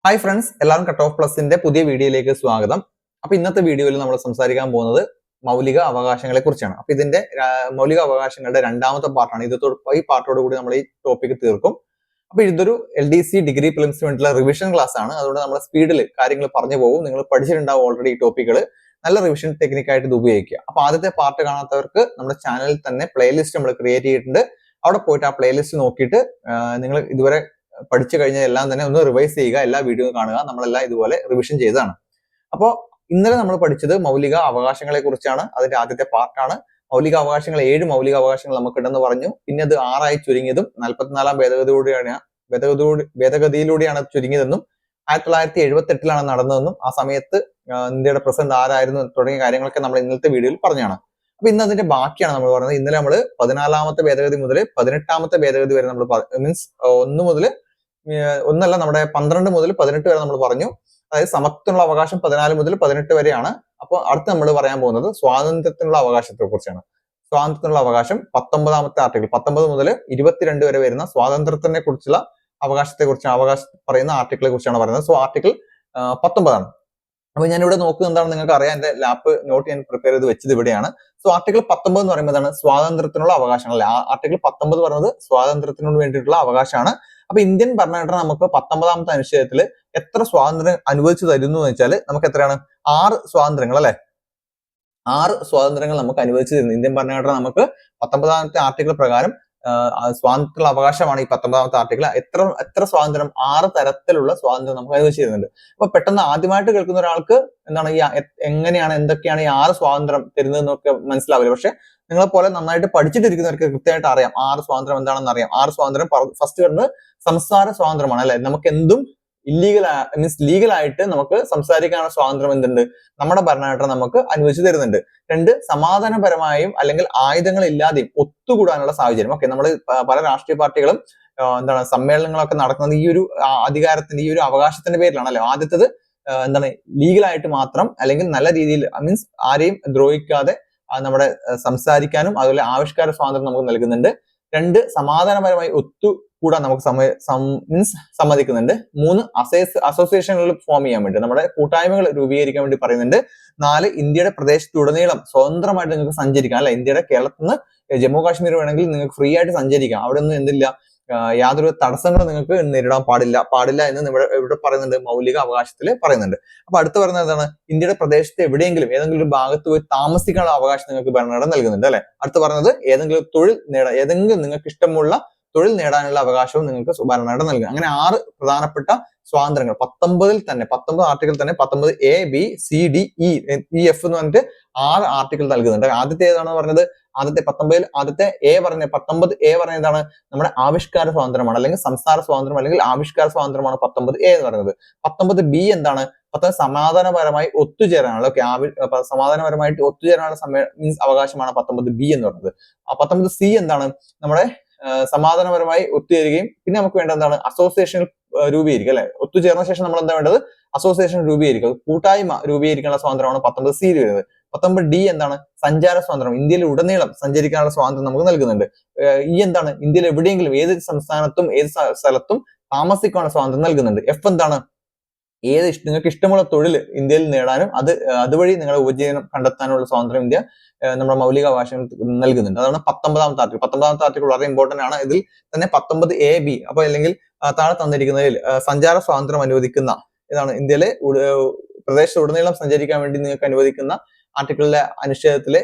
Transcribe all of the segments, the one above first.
Hi friends, എല്ലാവരും cut off പ്ലസിന്റെ പുതിയ വീഡിയോയിലേക്ക് സ്വാഗതം. അപ്പൊ ഇന്നത്തെ വീഡിയോയിൽ നമ്മൾ സംസാരിക്കാൻ പോകുന്നത് മൗലിക അവകാശങ്ങളെ കുറിച്ചാണ്. അപ്പൊ ഇതിന്റെ മൗലിക അവകാശങ്ങളുടെ രണ്ടാമത്തെ പാർട്ടാണ്. ഈ പാർട്ടോട് കൂടി നമ്മൾ ഈ ടോപ്പിക് തീർക്കും. അപ്പൊ ഇതൊരു LDC ഡിഗ്രി പ്രിലിംസിന് വേണ്ടിയുള്ള റിവിഷൻ ക്ലാസ് ആണ്. അതുകൊണ്ട് നമ്മൾ സ്പീഡിൽ കാര്യങ്ങൾ പറഞ്ഞു പോകും. നിങ്ങൾ പഠിച്ചിട്ടുണ്ടാവും ഓൾറെഡി ഈ ടോപ്പിക്കുകൾ. നല്ല റിവിഷൻ ടെക്നിക്കായിട്ട് ഇത് ഉപയോഗിക്കുക. അപ്പൊ ആദ്യത്തെ പാർട്ട് കാണാത്തവർക്ക് നമ്മുടെ ചാനലിൽ തന്നെ പ്ലേലിസ്റ്റ് നമ്മൾ ക്രിയേറ്റ് ചെയ്തിട്ടുണ്ട്. അവിടെ പോയിട്ട് ആ പ്ലേലിസ്റ്റ് നോക്കിയിട്ട് നിങ്ങൾ ഇതുവരെ പഠിച്ചു കഴിഞ്ഞാൽ എല്ലാം തന്നെ ഒന്ന് റിവൈസ് ചെയ്യുക, എല്ലാ വീഡിയോയും കാണുക. നമ്മളെല്ലാം ഇതുപോലെ റിവിഷൻ ചെയ്തതാണ്. അപ്പോൾ ഇന്നലെ നമ്മൾ പഠിച്ചത് മൗലിക അവകാശങ്ങളെ കുറിച്ചാണ്. അതിന്റെ ആദ്യത്തെ പാർട്ടാണ്. മൗലിക അവകാശങ്ങൾ 7 മൗലിക അവകാശങ്ങൾ നമുക്കുണ്ടെന്ന് പറഞ്ഞു. പിന്നെ അത് 6 ചുരുങ്ങിയതും 44 ഭേദഗതിയിലൂടെയാണ് ചുരുങ്ങിയതെന്നും 1978 നടന്നതെന്നും ആ സമയത്ത് ഇന്ത്യയുടെ പ്രസിഡന്റ് ആരായിരുന്നു തുടങ്ങിയ കാര്യങ്ങളൊക്കെ നമ്മൾ ഇന്നത്തെ വീഡിയോയിൽ പറഞ്ഞാണ്. അപ്പൊ ഇന്ന് അതിന്റെ ബാക്കിയാണ് നമ്മൾ പറയുന്നത്. ഇന്നലെ നമ്മൾ 14ാമത്തെ ഭേദഗതി മുതൽ 18ാമത്തെ ഭേദഗതി വരെ നമ്മൾ മീൻസ് ഒന്നല്ല നമ്മുടെ 12 മുതൽ 18 വരെ നമ്മൾ പറഞ്ഞു. അതായത് സമത്വത്തിനുള്ള അവകാശം 14 മുതൽ 18 വരെയാണ്. അപ്പോൾ അടുത്ത് നമ്മൾ പറയാൻ പോകുന്നത് സ്വാതന്ത്ര്യത്തിനുള്ള അവകാശത്തെ കുറിച്ചാണ്. സ്വാതന്ത്ര്യത്തിനുള്ള അവകാശം 19ാമത്തെ ആർട്ടിക്കിൾ 19 മുതൽ 22 വരെ വരുന്ന സ്വാതന്ത്ര്യത്തിനെ കുറിച്ചുള്ള അവകാശത്തെ കുറിച്ചാണ് പറയുന്ന ആർട്ടിക്കിളെ കുറിച്ചാണ് പറയുന്നത്. സോ ആർട്ടിക്കിൾ 19 ആണ്. അപ്പൊ ഞാനിവിടെ നോക്കുക എന്താണെന്ന് നിങ്ങൾക്ക് അറിയാം. എന്റെ ലാപ്പ് നോട്ട് ഞാൻ പ്രിപ്പയർ ചെയ്ത് വെച്ചത് ഇവിടെയാണ്. സോ ആർട്ടിക്കിൾ 19 എന്ന് പറയുമ്പോൾ സ്വാതന്ത്ര്യത്തിനുള്ള അവകാശങ്ങൾ. ആർട്ടിക്കിൾ 19 പറയുന്നത് സ്വാതന്ത്ര്യത്തിനോട് വേണ്ടിയിട്ടുള്ള അവകാശമാണ്. അപ്പൊ ഇന്ത്യൻ ഭരണഘടന നമുക്ക് 19ാമത്തെ അനുച്ഛേദത്തിൽ എത്ര സ്വാതന്ത്ര്യം അനുവദിച്ചു തരുന്നു എന്ന് വെച്ചാൽ നമുക്ക് എത്രയാണ്? 6 സ്വാതന്ത്ര്യങ്ങൾ അല്ലെ? 6 സ്വാതന്ത്ര്യങ്ങൾ നമുക്ക് അനുവദിച്ചു തരുന്നു. ഇന്ത്യൻ ഭരണഘടന നമുക്ക് 19ാമത്തെ ആർട്ടിക്കിൾ പ്രകാരം സ്വാതന്ത്ര്യത്തിനുള്ള അവകാശമാണ് ഈ 19ാമത്തെ ആർട്ടിക്കിൾ. എത്ര സ്വാതന്ത്ര്യം? 6 തരത്തിലുള്ള സ്വാതന്ത്ര്യം നമുക്ക് അനുവദിച്ചു തരുന്നുണ്ട്. അപ്പൊ പെട്ടെന്ന് ആദ്യമായിട്ട് കേൾക്കുന്ന ഒരാൾക്ക് എന്താണ് എന്തൊക്കെയാണ് ഈ 6 സ്വാതന്ത്ര്യം തരുന്നതെന്നൊക്കെ മനസ്സിലാവില്ല. പക്ഷെ നിങ്ങളെ പോലെ നന്നായിട്ട് പഠിച്ചിട്ടിരിക്കുന്നവർക്ക് കൃത്യമായിട്ട് അറിയാം 6 സ്വാതന്ത്ര്യം എന്താണെന്ന് അറിയാം. 6 സ്വാതന്ത്ര്യം ഫസ്റ്റ് വരുന്നത് സംസാര സ്വാതന്ത്ര്യമാണ് അല്ലെ? നമുക്ക് എന്തും ലീഗലായിട്ട് നമുക്ക് സംസാരിക്കാനുള്ള സ്വാതന്ത്ര്യം എന്തുണ്ട്? നമ്മുടെ ഭരണഘടന നമുക്ക് അനുവദിച്ചു തരുന്നുണ്ട്. 2, സമാധാനപരമായും അല്ലെങ്കിൽ ആയുധങ്ങൾ ഇല്ലാതെയും ഒത്തുകൂടാനുള്ള സാഹചര്യം. ഓക്കെ, നമ്മൾ പല രാഷ്ട്രീയ പാർട്ടികളും സമ്മേളനങ്ങളൊക്കെ നടക്കുന്നത് ഈ ഒരു അധികാരത്തിന്റെ, ഈ ഒരു അവകാശത്തിന്റെ പേരിലാണല്ലോ. ആദ്യത്തേത് ലീഗലായിട്ട് മാത്രം അല്ലെങ്കിൽ നല്ല രീതിയിൽ മീൻസ് ആരെയും ദ്രോഹിക്കാതെ നമ്മുടെ സംസാരിക്കാനും അതുപോലെ ആവിഷ്കാര സ്വാതന്ത്ര്യം നമുക്ക് നൽകുന്നുണ്ട്. 2, സമാധാനപരമായി ഒത്തുകൂടാൻ നമുക്ക് സമ്മതിക്കുന്നുണ്ട്. 3, അസോസിയേഷനുകൾ ഫോം ചെയ്യാൻ വേണ്ടി, നമ്മുടെ കൂട്ടായ്മകൾ രൂപീകരിക്കാൻ വേണ്ടി പറയുന്നുണ്ട്. 4, ഇന്ത്യയുടെ പ്രദേശത്തുടനീളം സ്വതന്ത്രമായിട്ട് നിങ്ങൾക്ക് സഞ്ചരിക്കാം അല്ലെ? ഇന്ത്യയുടെ കേരളത്തിൽ നിന്ന് ജമ്മു കാശ്മീർ വേണമെങ്കിൽ നിങ്ങൾക്ക് ഫ്രീ ആയിട്ട് സഞ്ചരിക്കാം. അവിടെ ഒന്നും എന്തില്ല, യാതൊരു തടസ്സങ്ങളും നിങ്ങൾക്ക് നേരിടാൻ പാടില്ല എന്ന് ഇവിടെ പറയുന്നുണ്ട്, മൗലിക അവകാശത്തിൽ പറയുന്നുണ്ട്. അപ്പൊ അടുത്ത് പറയുന്നത് എന്താണ്? ഇന്ത്യയുടെ പ്രദേശത്ത് എവിടെയെങ്കിലും ഏതെങ്കിലും ഒരു ഭാഗത്ത് പോയി താമസിക്കാനുള്ള അവകാശം നിങ്ങൾക്ക് ഭരണഘടന നൽകുന്നുണ്ട് അല്ലെ? അടുത്ത് പറഞ്ഞത് ഏതെങ്കിലും നിങ്ങൾക്ക് ഇഷ്ടമുള്ള തൊഴിൽ നേടാനുള്ള അവകാശവും നിങ്ങൾക്ക് ഭരണഘടന നൽകും. അങ്ങനെ 6 പ്രധാനപ്പെട്ട സ്വാതന്ത്ര്യങ്ങൾ 19 ആർട്ടിക്കിൾ തന്നെ 19 A, B, C, D, E, F എന്ന് പറഞ്ഞിട്ട് 6 ആർട്ടിക്കിൾ നൽകുന്നുണ്ട്. ആദ്യത്തെ ഏതാണ് പറഞ്ഞത്? ആദ്യത്തെ A പറഞ്ഞ 19 A പറഞ്ഞതാണ് നമ്മുടെ ആവിഷ്കാര സ്വാതന്ത്ര്യമാണ്, അല്ലെങ്കിൽ സംസാര സ്വാതന്ത്ര്യം അല്ലെങ്കിൽ ആവിഷ്കാര സ്വാതന്ത്ര്യമാണ് 19 A എന്ന് പറയുന്നത്. 19 B എന്താണ്? 19 സമാധാനപരമായി ഒത്തുചേരാനുള്ള സമാധാനപരമായിട്ട് ഒത്തുചേരാനുള്ള അവകാശമാണ് 19 B എന്ന് പറയുന്നത്. 19 C എന്താണ്? നമ്മുടെ സമാധാനപരമായി ഒത്തുചേരുകയും പിന്നെ നമുക്ക് വേണ്ട എന്താണ്? അസോസിയേഷൻ രൂപീകരിക്കുക അല്ലെ? ഒത്തുചേർന്ന ശേഷം നമ്മൾ എന്താ വേണ്ടത്? അസോസിയേഷൻ രൂപീകരിക്കുക, കൂട്ടായ്മ രൂപീകരിക്കാനുള്ള സ്വാതന്ത്ര്യമാണ് 19 C വരുന്നത്. 19 D എന്താണ്? സഞ്ചാര സ്വാതന്ത്ര്യം. ഇന്ത്യയിൽ ഉടനീളം സഞ്ചരിക്കാനുള്ള സ്വാതന്ത്ര്യം നമുക്ക് നൽകുന്നുണ്ട്. ഈ എന്താണ്? ഇന്ത്യയിൽ എവിടെയെങ്കിലും ഏത് സംസ്ഥാനത്തും ഏത് സ്ഥലത്തും താമസിക്കാനുള്ള സ്വാതന്ത്ര്യം നൽകുന്നുണ്ട്. F എന്താണ്? നിങ്ങൾക്ക് ഇഷ്ടമുള്ള തൊഴിൽ ഇന്ത്യയിൽ നേടാനും അതുവഴി നിങ്ങളുടെ ഉപജീവനം കണ്ടെത്താനുള്ള സ്വാതന്ത്ര്യം ഇന്ത്യ നമ്മുടെ മൗലിക അവകാശങ്ങൾ നൽകുന്നുണ്ട്. അതാണ് 19ാമത്തെ ആർട്ടിക്കിൾ. 19ാമത്തെ ആർട്ടിക്കിൾ വളരെ ഇമ്പോർട്ടന്റ് ആണ്. ഇതിൽ തന്നെ 19 A, B അപ്പൊ അല്ലെങ്കിൽ താഴെ തന്നിരിക്കുന്നതിൽ സഞ്ചാര സ്വാതന്ത്ര്യം അനുവദിക്കുന്ന ഇതാണ് ഇന്ത്യയിലെ പ്രദേശത്തുടനീളം സഞ്ചരിക്കാൻ വേണ്ടി നിങ്ങൾക്ക് അനുവദിക്കുന്ന ആർട്ടിക്കിളിലെ അനുച്ഛേദത്തിലെ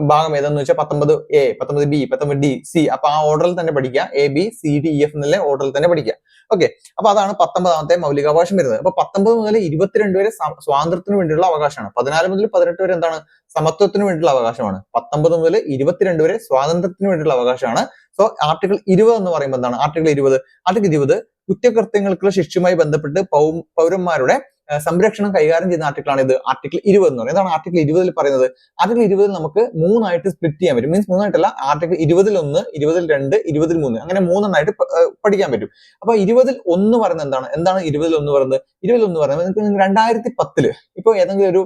ഭാഗം ഏതെന്ന് വെച്ചാൽ 19 A, 19 B, 19 D, C. അപ്പൊ ആ ഓർഡറിൽ തന്നെ പഠിക്കുക. A, B, C, D, E, F എന്നുള്ള ഓർഡറിൽ തന്നെ പഠിക്കുക. ഓക്കെ, അപ്പൊ അതാണ് 19ാമത്തെ മൗലികാവകാശം വരുന്നത്. അപ്പൊ 19 മുതൽ 22 വരെ സ്വാതന്ത്ര്യത്തിന് വേണ്ടിയുള്ള അവകാശമാണ്. 14 മുതൽ 18 വരെ എന്താണ്? സമത്വത്തിന് വേണ്ടിയുള്ള അവകാശമാണ്. 19 മുതൽ 22 വരെ സ്വാതന്ത്ര്യത്തിന് വേണ്ടിയുള്ള അവകാശമാണ്. സോ ആർട്ടിക്കിൾ 20 എന്ന് പറയുമ്പോൾ എന്താണ്? ആർട്ടിക്കിൾ 20 കുറ്റകൃത്യങ്ങൾക്കുള്ള ശിക്ഷയുമായി ബന്ധപ്പെട്ട് പൗരന്മാരുടെ സംരക്ഷണം കൈകാര്യം ചെയ്യുന്ന ആർട്ടിക്കിളാണ് ഇത്. ആർട്ടിക്കിൾ 20 എന്ന് പറയുന്നത്. ഇതാണ് ആർട്ടിക്കിൾ 20 പറയുന്നത്. ആർട്ടിക്കിൾ 20 നമുക്ക് 3 ആയിട്ട് സ്പ്ലിറ്റ് ചെയ്യാൻ പറ്റും. മീൻസ് 3 ആയിട്ടല്ല, ആർട്ടിക്കിൾ 20-1, 20-2, 20-3 അങ്ങനെ 3 പഠിക്കാൻ പറ്റും. അപ്പൊ 20-1 പറയുന്നത് എന്താണ്? 20-1 പറയുന്നത്? 20-1 പറയുന്നത് നിങ്ങൾക്ക് 2010 ഇപ്പൊ ഏതെങ്കിലും ഒരു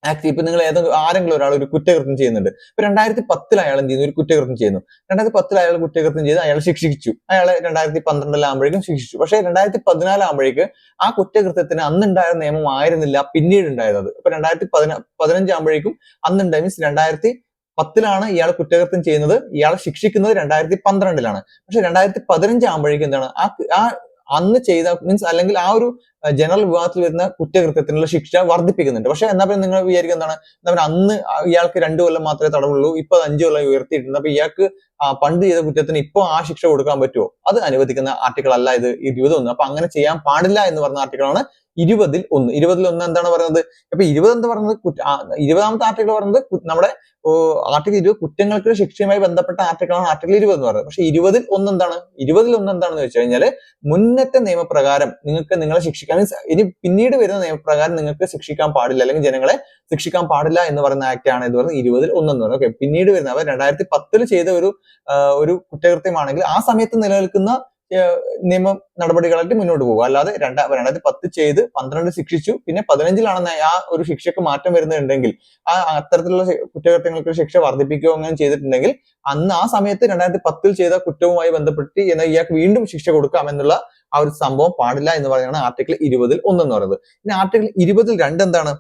ആക്ട് ഇപ്പൊ നിങ്ങൾ ആരെങ്കിലും ഒരാൾ ഒരു കുറ്റകൃത്യം ചെയ്യുന്നുണ്ട്. ഇപ്പൊ 2010 അയാൾ എന്ത് ചെയ്യുന്നു, ഒരു കുറ്റകൃത്യം ചെയ്യുന്നു. 2010 അയാൾ കുറ്റകൃത്യം ചെയ്ത് അയാൾ ശിക്ഷിച്ചു. അയാളെ 2012 ആകുമ്പോഴേക്കും ശിക്ഷിച്ചു. പക്ഷേ 2014 ആകുമ്പോഴേക്ക് ആ കുറ്റകൃത്യത്തിന് അന്നുണ്ടായ നിയമം ആയിരുന്നില്ല പിന്നീട് ഉണ്ടായത്. ഇപ്പൊ 2015 ആകുമ്പോഴേക്കും അന്നുണ്ടായി, മീൻസ് 2010 ഇയാൾ കുറ്റകൃത്യം ചെയ്യുന്നത്, ഇയാളെ ശിക്ഷിക്കുന്നത് 2012 പക്ഷെ 2015 ആകുമ്പോഴേക്കും എന്താണ് ആ അന്ന് ചെയ്ത മീൻസ് അല്ലെങ്കിൽ ആ ഒരു ജനറൽ വിഭാഗത്തിൽ വരുന്ന കുറ്റകൃത്യത്തിനുള്ള ശിക്ഷ വർദ്ധിപ്പിക്കുന്നുണ്ട്. പക്ഷെ എന്നാ പിന്നെ നിങ്ങൾ വിചാരിക്കുക എന്താണ്, എന്താ അന്ന് ഇയാൾക്ക് 2 കൊല്ലം മാത്രമേ തടവുള്ളൂ, ഇപ്പൊ 5 കൊല്ലം ഉയർത്തിയിട്ടുണ്ട്. അപ്പൊ ഇയാൾക്ക് പണ്ട് ചെയ്ത കുറ്റത്തിന് ഇപ്പൊ ആ ശിക്ഷ കൊടുക്കാൻ പറ്റുമോ? അത് അനുവദിക്കുന്ന ആർട്ടിക്കിൾ അല്ല ഇത് 21. അപ്പൊ അങ്ങനെ ചെയ്യാൻ പാടില്ല എന്ന് പറഞ്ഞ ആർട്ടിക്കിളാണ് 20-1. 20-1 എന്താണ് പറയുന്നത്? ഇപ്പൊ 20 എന്ന് പറയുന്നത് 20ാമത്തെ ആർട്ടിക്കിൾ പറയുന്നത് നമ്മുടെ ആർട്ടിക്കിൾ 20 കുറ്റങ്ങൾക്ക് ശിക്ഷയുമായി ബന്ധപ്പെട്ട ആർട്ടിക്കിളാണ് ആർട്ടിക്കിൾ 20 എന്ന് പറയുന്നത്. പക്ഷെ 20-1 എന്താണ്? 20-1 എന്താണെന്ന് വെച്ച് കഴിഞ്ഞാൽ മുന്നത്തെ നിയമപ്രകാരം നിങ്ങൾക്ക് നിങ്ങളെ ശിക്ഷിക്കാൻ, മീൻസ് ഇനി പിന്നീട് വരുന്ന നിയമപ്രകാരം നിങ്ങൾക്ക് ശിക്ഷിക്കാൻ പാടില്ല, അല്ലെങ്കിൽ ജനങ്ങളെ ശിക്ഷിക്കാൻ പാടില്ല എന്ന് പറയുന്ന ആക്ട് ആണ് ഇത് പറയുന്നത് 20-1 എന്ന് പറയുന്നത്. ഓക്കെ, പിന്നീട് വരുന്ന അവർ 2010 ചെയ്ത ഒരു കുറ്റകൃത്യമാണെങ്കിൽ ആ സമയത്ത് നിലനിൽക്കുന്ന നിയമ നടപടികളായിട്ട് മുന്നോട്ട് പോകുക. അല്ലാതെ 2010 ചെയ്ത് 12 ശിക്ഷിച്ചു, പിന്നെ 15 ആ ഒരു ശിക്ഷയ്ക്ക് മാറ്റം വരുന്നുണ്ടെങ്കിൽ അത്തരത്തിലുള്ള കുറ്റകൃത്യങ്ങൾക്ക് ശിക്ഷ വർദ്ധിപ്പിക്കുകയോ അങ്ങനെ ചെയ്തിട്ടുണ്ടെങ്കിൽ അന്ന് ആ സമയത്ത് 2010 ചെയ്ത കുറ്റവുമായി ബന്ധപ്പെട്ട് ഇയാൾക്ക് വീണ്ടും ശിക്ഷ കൊടുക്കാം എന്നുള്ള ആ ഒരു സംഭവം പാടില്ല എന്ന് പറയുന്നതാണ് ആർട്ടിക്കിൾ 20-1 എന്ന് പറയുന്നത്. ഇനി ആർട്ടിക്കിൾ 20-2 എന്താണ്?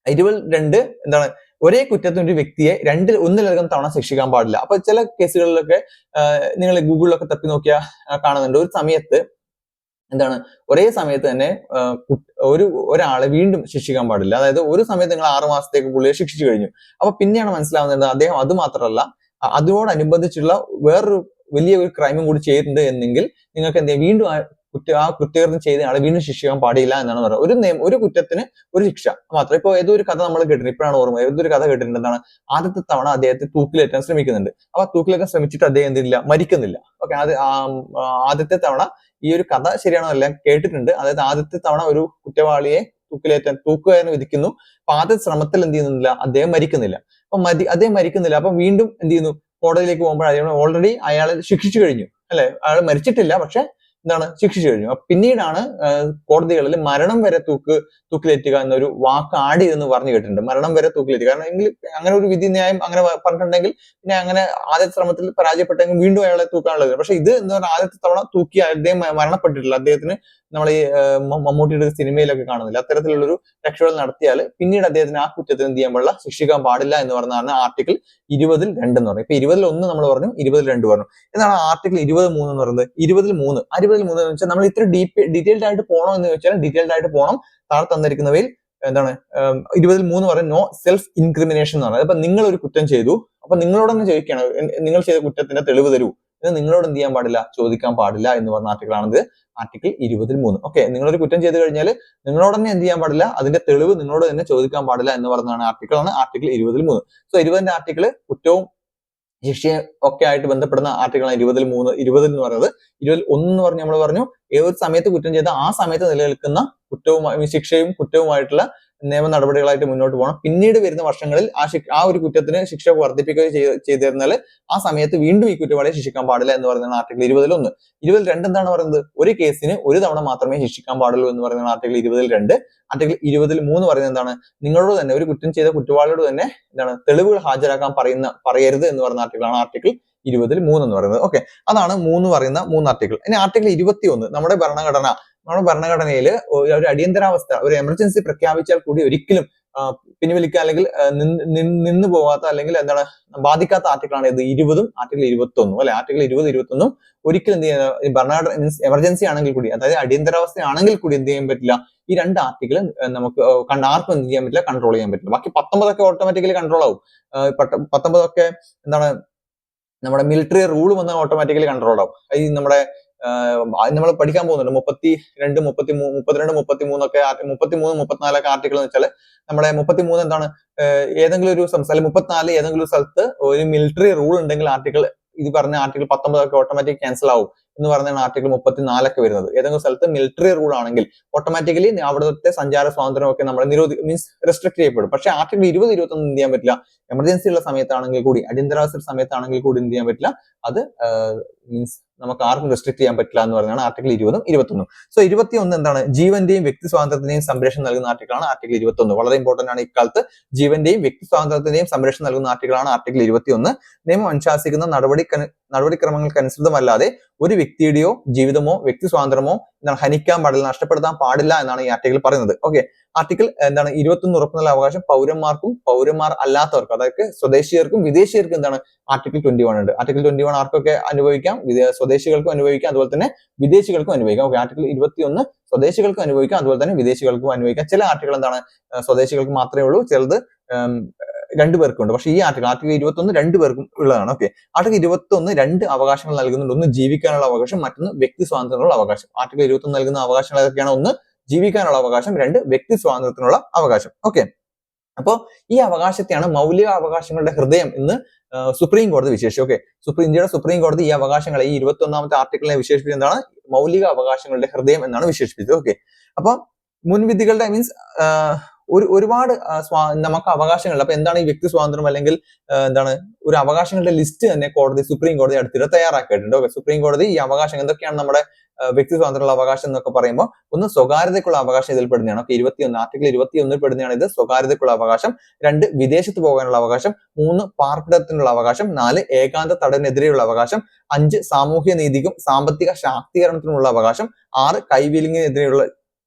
20-2 എന്താണ്? ഒരേ കുറ്റത്തിന് ഒരു വ്യക്തിയെ ഒന്നിലധികം തവണ ശിക്ഷിക്കാൻ പാടില്ല. അപ്പൊ ചില കേസുകളിലൊക്കെ നിങ്ങൾ ഗൂഗിളിലൊക്കെ തപ്പി നോക്കിയാൽ കാണുന്നുണ്ട്, ഒരു സമയത്ത് എന്താണ് ഒരേ സമയത്ത് തന്നെ ഒരാളെ വീണ്ടും ശിക്ഷിക്കാൻ പാടില്ല. അതായത് ഒരു സമയത്ത് നിങ്ങൾ 6 മാസത്തേക്ക് പുള്ളിയെ ശിക്ഷിച്ചു കഴിഞ്ഞു. അപ്പൊ പിന്നെയാണ് മനസ്സിലാവുന്നത് അദ്ദേഹം അത് മാത്രമല്ല അതിനോടനുബന്ധിച്ചുള്ള വേറൊരു വലിയ ഒരു ക്രൈമും കൂടി ചെയ്തിട്ടുണ്ട് എന്നെങ്കിൽ നിങ്ങൾക്ക് എന്ത് ചെയ്യാം, വീണ്ടും ആ കുറ്റകൃത്യം ചെയ്ത ആളെ വീണ്ടും ശിക്ഷിക്കാൻ പാടില്ല എന്നാണ് പറയുന്നത്. ഒരു കുറ്റത്തിന് ഒരു ശിക്ഷ മാത്രം. ഇപ്പൊ ഏതൊരു കഥ നമ്മൾ കേട്ടിട്ടുണ്ട്, ഇപ്പോഴാണ് ഓർമ്മ, ഏതൊരു കഥ കേട്ടിട്ടുണ്ട്, എന്താണ് ആദ്യത്തെ തവണ അദ്ദേഹത്തെ തൂക്കിലേറ്റാൻ ശ്രമിക്കുന്നുണ്ട്. അപ്പൊ തൂക്കിലേറ്റാൻ ശ്രമിച്ചിട്ട് അദ്ദേഹം എന്തില്ല, മരിക്കുന്നില്ല. ഓക്കെ, ആദ്യത്തെ തവണ ഈ ഒരു കഥ ശരിയാണോ എല്ലാം കേട്ടിട്ടുണ്ട്. അതായത് ആദ്യത്തെ തവണ ഒരു കുറ്റവാളിയെ തൂക്കുകാരന് വിധിക്കുന്നു. അപ്പൊ ആദ്യ ശ്രമത്തിൽ എന്ത് ചെയ്യുന്നില്ല, അദ്ദേഹം മരിക്കുന്നില്ല. അപ്പൊ അദ്ദേഹം മരിക്കുന്നില്ല. അപ്പൊ വീണ്ടും എന്ത് ചെയ്യുന്നു, കോടതിയിലേക്ക് പോകുമ്പോൾ ഓൾറെഡി അയാളെ ശിക്ഷിച്ചു കഴിഞ്ഞു, അല്ലെ? അയാൾ മരിച്ചിട്ടില്ല, പക്ഷെ എന്താണ് ശിക്ഷിച്ചു കഴിഞ്ഞു. പിന്നീടാണ് കോടതികളിൽ മരണം വരെ തൂക്കിലേറ്റുക എന്നൊരു വാക്ക് ആഡ് ചെയ്തെന്ന് പറഞ്ഞു കേട്ടിട്ടുണ്ട്. മരണം വരെ തൂക്കിലേറ്റുക. കാരണം എങ്കിൽ അങ്ങനെ ഒരു വിധി ന്യായം അങ്ങനെ പറഞ്ഞിട്ടുണ്ടെങ്കിൽ പിന്നെ അങ്ങനെ ആദ്യത്തെ ശ്രമത്തിൽ പരാജയപ്പെട്ടെങ്കിൽ വീണ്ടും അയാളെ തൂക്കാനുള്ളത്. പക്ഷെ ഇത് എന്താ പറയുക, ആദ്യത്തെ തവണ തൂക്കി അദ്ദേഹം മരണപ്പെട്ടിട്ടില്ല. അദ്ദേഹത്തിന് നമ്മൾ ഈ മമ്മൂട്ടിയുടെ സിനിമയിലൊക്കെ കാണുന്നില്ല, അത്തരത്തിലുള്ളൊരു രക്ഷപ്പെടൽ നടത്തിയാൽ പിന്നീട് അദ്ദേഹത്തിന് ആ കുറ്റത്തിന് എന്ത് ചെയ്യാൻ പാടില്ല, ശിക്ഷിക്കാൻ പാടില്ല എന്ന് പറഞ്ഞതാണ് ആർട്ടിക്കിൾ 20-2 എന്ന് പറയുന്നത്. ഇപ്പൊ 20-1 നമ്മൾ പറഞ്ഞു, 20-2 പറഞ്ഞു. എന്താണ് ആർട്ടിക്കിൾ 23 എന്ന് പറയുന്നത്? 20-3 എന്ന് വെച്ചാൽ നമ്മൾ ഇത്ര ഡീറ്റെയിൽഡ് ആയിട്ട് പോകണം എന്ന് ചോദിച്ചാൽ ഡീറ്റെയിൽഡ് ആയിട്ട് പോകണം. താഴെ തന്നിരിക്കുന്നവയിൽ എന്താണ് 20-3 പറയുന്നത് നോ സെൽഫ് ഇൻക്രിമിനേഷൻ എന്ന് പറയുന്നത്. അപ്പൊ നിങ്ങൾ ഒരു കുറ്റം ചെയ്തു, അപ്പൊ നിങ്ങളോട് തന്നെ ചോദിക്കണം, നിങ്ങൾ ചെയ്ത കുറ്റത്തിന്റെ തെളിവ് തരൂ. ഇത് നിങ്ങളോട് എന്ത് ചെയ്യാൻ പാടില്ല, ചോദിക്കാൻ പാടില്ല എന്ന് പറഞ്ഞ ആർട്ടിക്കിളാണിത്, ആർട്ടിക്കിൾ 23. ഓക്കെ, നിങ്ങളൊരു കുറ്റം ചെയ്ത് കഴിഞ്ഞാൽ നിങ്ങളോട് തന്നെ എന്ത് ചെയ്യാൻ പാടില്ല, അതിന്റെ തെളിവ് നിങ്ങളോട് തന്നെ ചോദിക്കാൻ പാടില്ല എന്ന് പറഞ്ഞാണ് ആർട്ടിക്കിളാണ് ആർട്ടിക്കിൾ 23. സോ 20ന്റെ ആർട്ടിക്കിൾ കുറ്റവും ശിക്ഷയും ഒക്കെ ആയിട്ട് ബന്ധപ്പെടുന്ന ആർട്ടിക്കിളാണ് 20-3. 20 എന്ന് പറയുന്നത്. 21 എന്ന് പറഞ്ഞ് നമ്മൾ പറഞ്ഞു ഏതൊരു സമയത്ത് കുറ്റം ചെയ്ത ആ സമയത്ത് നിലനിൽക്കുന്ന ശിക്ഷയും കുറ്റവുമായിട്ടുള്ള നിയമ നടപടികളായിട്ട് മുന്നോട്ട് പോകണം. പിന്നീട് വരുന്ന വർഷങ്ങളിൽ ആ ഒരു കുറ്റത്തിന് ശിക്ഷ വർദ്ധിപ്പിക്കുകയോ ചെയ്തിരുന്നാൽ ആ സമയത്ത് വീണ്ടും ഈ കുറ്റവാളിയെ ശിക്ഷിക്കാൻ പാടില്ല എന്ന് പറയുന്നതാണ് ആർട്ടിക്കിൾ 20-1. 20-2 എന്താണ് പറയുന്നത്? ഒരു കേസിന് ഒരു തവണ മാത്രമേ ശിക്ഷിക്കാൻ പാടുള്ളൂ എന്ന് പറയുന്നതാണ് ആർട്ടിക്കിൾ 20-2. ആർട്ടിക്കിൾ 20-3 പറയുന്നത് എന്താണ്? നിങ്ങളോട് തന്നെ, ഒരു കുറ്റം ചെയ്ത കുറ്റവാളിയോട് തന്നെ എന്താണ് തെളിവുകൾ ഹാജരാക്കാൻ പറയരുത് എന്ന് പറയുന്ന ആർട്ടിക്കിളാണ് ആർട്ടിക്കിൾ 20-3 എന്ന് പറയുന്നത്. ഓക്കെ, അതാണ് പറയുന്ന 3 ആർട്ടിക്കിൾ. ഇനി ആർട്ടിക്കിൾ 21 നമ്മുടെ ഭരണഘടനയിൽ ഒരു അടിയന്തരാവസ്ഥ, ഒരു എമർജൻസി പ്രഖ്യാപിച്ചാൽ കൂടി ഒരിക്കലും പിൻവലിക്കുക അല്ലെങ്കിൽ നിന്ന് പോകാത്ത അല്ലെങ്കിൽ എന്താണ് ബാധിക്കാത്ത ആർട്ടിക്കിളാണ് ഇത് 20-ഉം ആർട്ടിക്കിൾ 21-ഉം, അല്ലെ? ആർട്ടിക്കിൾ 20-21 ഒരിക്കലും എന്ത് ചെയ്യുക, ഭരണഘടന മീൻസ് എമർജൻസി ആണെങ്കിൽ കൂടി, അതായത് അടിയന്തരാവസ്ഥ ആണെങ്കിൽ കൂടി എന്ത് ചെയ്യാൻ പറ്റില്ല, ഈ 2 ആർട്ടിക്കിൾ നമുക്ക് ആർക്കും എന്ത് ചെയ്യാൻ പറ്റില്ല, കൺട്രോൾ ചെയ്യാൻ പറ്റില്ല. ബാക്കി 19 ഒക്കെ ഓട്ടോമാറ്റിക്കലി കൺട്രോൾ ആവും. 19 ഒക്കെ എന്താണ് നമ്മുടെ മിലിറ്ററി റൂൾ വന്ന് ഓട്ടോമാറ്റിക്കലി കൺട്രോൾ ആവും. ഈ നമ്മുടെ നമ്മൾ പഠിക്കാൻ പോകുന്നുണ്ട് 32, 33 ഒക്കെ 33, 34 ഒക്കെ ആർട്ടിക്കിൾ എന്ന് വെച്ചാൽ നമ്മുടെ 33 എന്താണ്, ഏതെങ്കിലും ഒരു സംസ്ഥാനം 34 ഏതെങ്കിലും ഒരു സ്ഥലത്ത് ഒരു മിലിറ്ററി റൂൾ ഉണ്ടെങ്കിൽ ഇത് പറഞ്ഞ ആർട്ടിക്കിൾ 19 ഒക്കെ ഓട്ടോമാറ്റിക് ക്യാൻസൽ ആവും എന്ന് പറഞ്ഞാണ് ആർട്ടിക്കിൾ 34 ഒക്കെ വരുന്നത്. ഏതെങ്കിലും സ്ഥലത്ത് മിലിറ്ററി റൂൾ ആണെങ്കിൽ ഓട്ടോമാറ്റിക്കലി അവിടുത്തെ സഞ്ചാര സ്വാതന്ത്ര്യം ഒക്കെ നമ്മൾ റെസ്ട്രിക്ട് ചെയ്യപ്പെടും. പക്ഷെ ആർട്ടിക്കിൾ 20-21 എന്ത് ചെയ്യാൻ പറ്റില്ല, എമർജൻസി ഉള്ള സമയത്താണെങ്കിൽ കൂടി, അടിയന്തരാവസ്ഥ സമയത്താണെങ്കിൽ കൂടി എന്ത് ചെയ്യാൻ പറ്റില്ല, അത് നമുക്ക് ആർക്കും റെസ്ട്രിക്ട് ചെയ്യാൻ പറ്റില്ല എന്ന് പറയുന്നതാണ് ആർട്ടിക്കിൾ 20ഉം 21. സോ 21 എന്താണ്? ജീവന്റെയും വ്യക്തി സ്വാതന്ത്ര്യത്തിന്റെയും സംരക്ഷണം നൽകുന്ന ആർട്ടിക്കിളാണ് ആർട്ടിക്കിൾ 21. വളരെ ഇമ്പോർട്ടന്റ് ആണ് ഇക്കാലത്ത്. ജീവന്റെയും വ്യക്തി സ്വാതന്ത്ര്യത്തിന്റെയും സംരക്ഷണം നൽകുന്ന ആർട്ടിക്കിളാണ് ആർട്ടിക്കിൾ 21. നിയമം അനുശാസിക്കുന്ന നടപടിക്രമങ്ങൾക്കനുസൃതമല്ലാതെ ഒരു വ്യക്തിയുടെയോ ജീവിതമോ വ്യക്തി സ്വാതന്ത്ര്യമോ ഹനിക്കാൻ പാടില്ല, നഷ്ടപ്പെടുത്താൻ പാടില്ല എന്നാണ് ഈ ആർട്ടിക്കിൾ പറയുന്നത്. ഓക്കെ, ആർട്ടിക്കിൾ 21 ഉറപ്പു നൽകുന്ന അവകാശം പൗരന്മാർക്കും പൗരന്മാർ അല്ലാത്തവർക്കും, അതായത് സ്വദേശിയർക്കും വിദേശിയർക്കും എന്താണ് ആർട്ടിക്കിൾ 21 ഉണ്ട്. ആർട്ടിക്കിൾ 21 ആർക്കൊക്കെ അനുഭവിക്കാം? സ്വദേശികൾക്കും അനുഭവിക്കാം, അതുപോലെ തന്നെ വിദേശികൾക്കും അനുഭവിക്കാം. ഓക്കെ, ആർട്ടിക്കിൾ 21 സ്വദേശികൾക്കും അനുഭവിക്കാം, അതുപോലെ തന്നെ വിദേശികൾക്കും അനുഭവിക്കാം. ചില ആർട്ടിക്കിൾ എന്താണ് സ്വദേശികൾക്ക് മാത്രമേ ഉള്ളൂ, ചിലത് രണ്ടുപേർക്കുണ്ട്. പക്ഷേ ഈ ആർട്ടിക്കിൾ 21 രണ്ടുപേർക്കും ഉള്ളതാണ്. ഓക്കെ, ആർട്ടിക്കിൾ 21 രണ്ട് അവകാശങ്ങൾ നൽകുന്നുണ്ട്. ഒന്ന് ജീവിക്കാനുള്ള അവകാശം, മറ്റൊന്ന് വ്യക്തി സ്വാതന്ത്ര്യത്തിനുള്ള അവകാശം. ആർട്ടിക്കിൾ 21 നൽകുന്ന അവകാശങ്ങൾ ഏതൊക്കെയാണ്? ഒന്ന് ജീവിക്കാനുള്ള അവകാശം, രണ്ട് വ്യക്തി സ്വാതന്ത്ര്യത്തിനുള്ള അവകാശം. ഓക്കെ, അപ്പോൾ ഈ അവകാശത്തെയാണ് മൗലിക അവകാശങ്ങളുടെ ഹൃദയം എന്ന് സുപ്രീം കോടതി വിശേഷിച്ചു. ഓക്കെ, ഇന്ത്യയുടെ സുപ്രീം കോടതി ഈ അവകാശങ്ങളെ, ഈ 21ാമത്തെ ആർട്ടിക്കിളിനെ വിശേഷിപ്പിച്ചത് എന്താണ്? മൗലിക അവകാശങ്ങളുടെ ഹൃദയം എന്നാണ് വിശേഷിപ്പിച്ചത്. ഓക്കെ, അപ്പൊ മുൻവിധികളുടെ മീൻസ് ഒരുപാട് നമുക്ക് അവകാശങ്ങളുണ്ട്. അപ്പൊ എന്താണ് ഈ വ്യക്തി സ്വാതന്ത്ര്യം അല്ലെങ്കിൽ എന്താണ് ഒരു അവകാശങ്ങളുടെ ലിസ്റ്റ് തന്നെ സുപ്രീം കോടതി അടുത്തിടെ തയ്യാറാക്കിയിട്ടുണ്ട്. ഓക്കെ, സുപ്രീം കോടതി ഈ അവകാശം എന്തൊക്കെയാണ് നമ്മുടെ വ്യക്തി സ്വാതന്ത്ര്യമുള്ള അവകാശം എന്നൊക്കെ പറയുമ്പോൾ, ഒന്ന് സ്വകാര്യതയ്ക്കുള്ള അവകാശം ഇതിൽ പെടുന്നതാണ്. ഓക്കെ, 21 ആർട്ടിക്കിൾ 21 പെടുന്നതാണ് ഇത്, സ്വകാര്യതയ്ക്കുള്ള അവകാശം. 2 വിദേശത്ത് പോകാനുള്ള അവകാശം. 3 പാർപ്പിടത്തിനുള്ള അവകാശം. 4 ഏകാന്ത തടവിനെതിരെയുള്ള അവകാശം. 5 സാമൂഹ്യ നീതിക്കും സാമ്പത്തിക ശാക്തീകരണത്തിനുള്ള അവകാശം. 6 കൈവീലിങ്ങിനെതിരെയുള്ള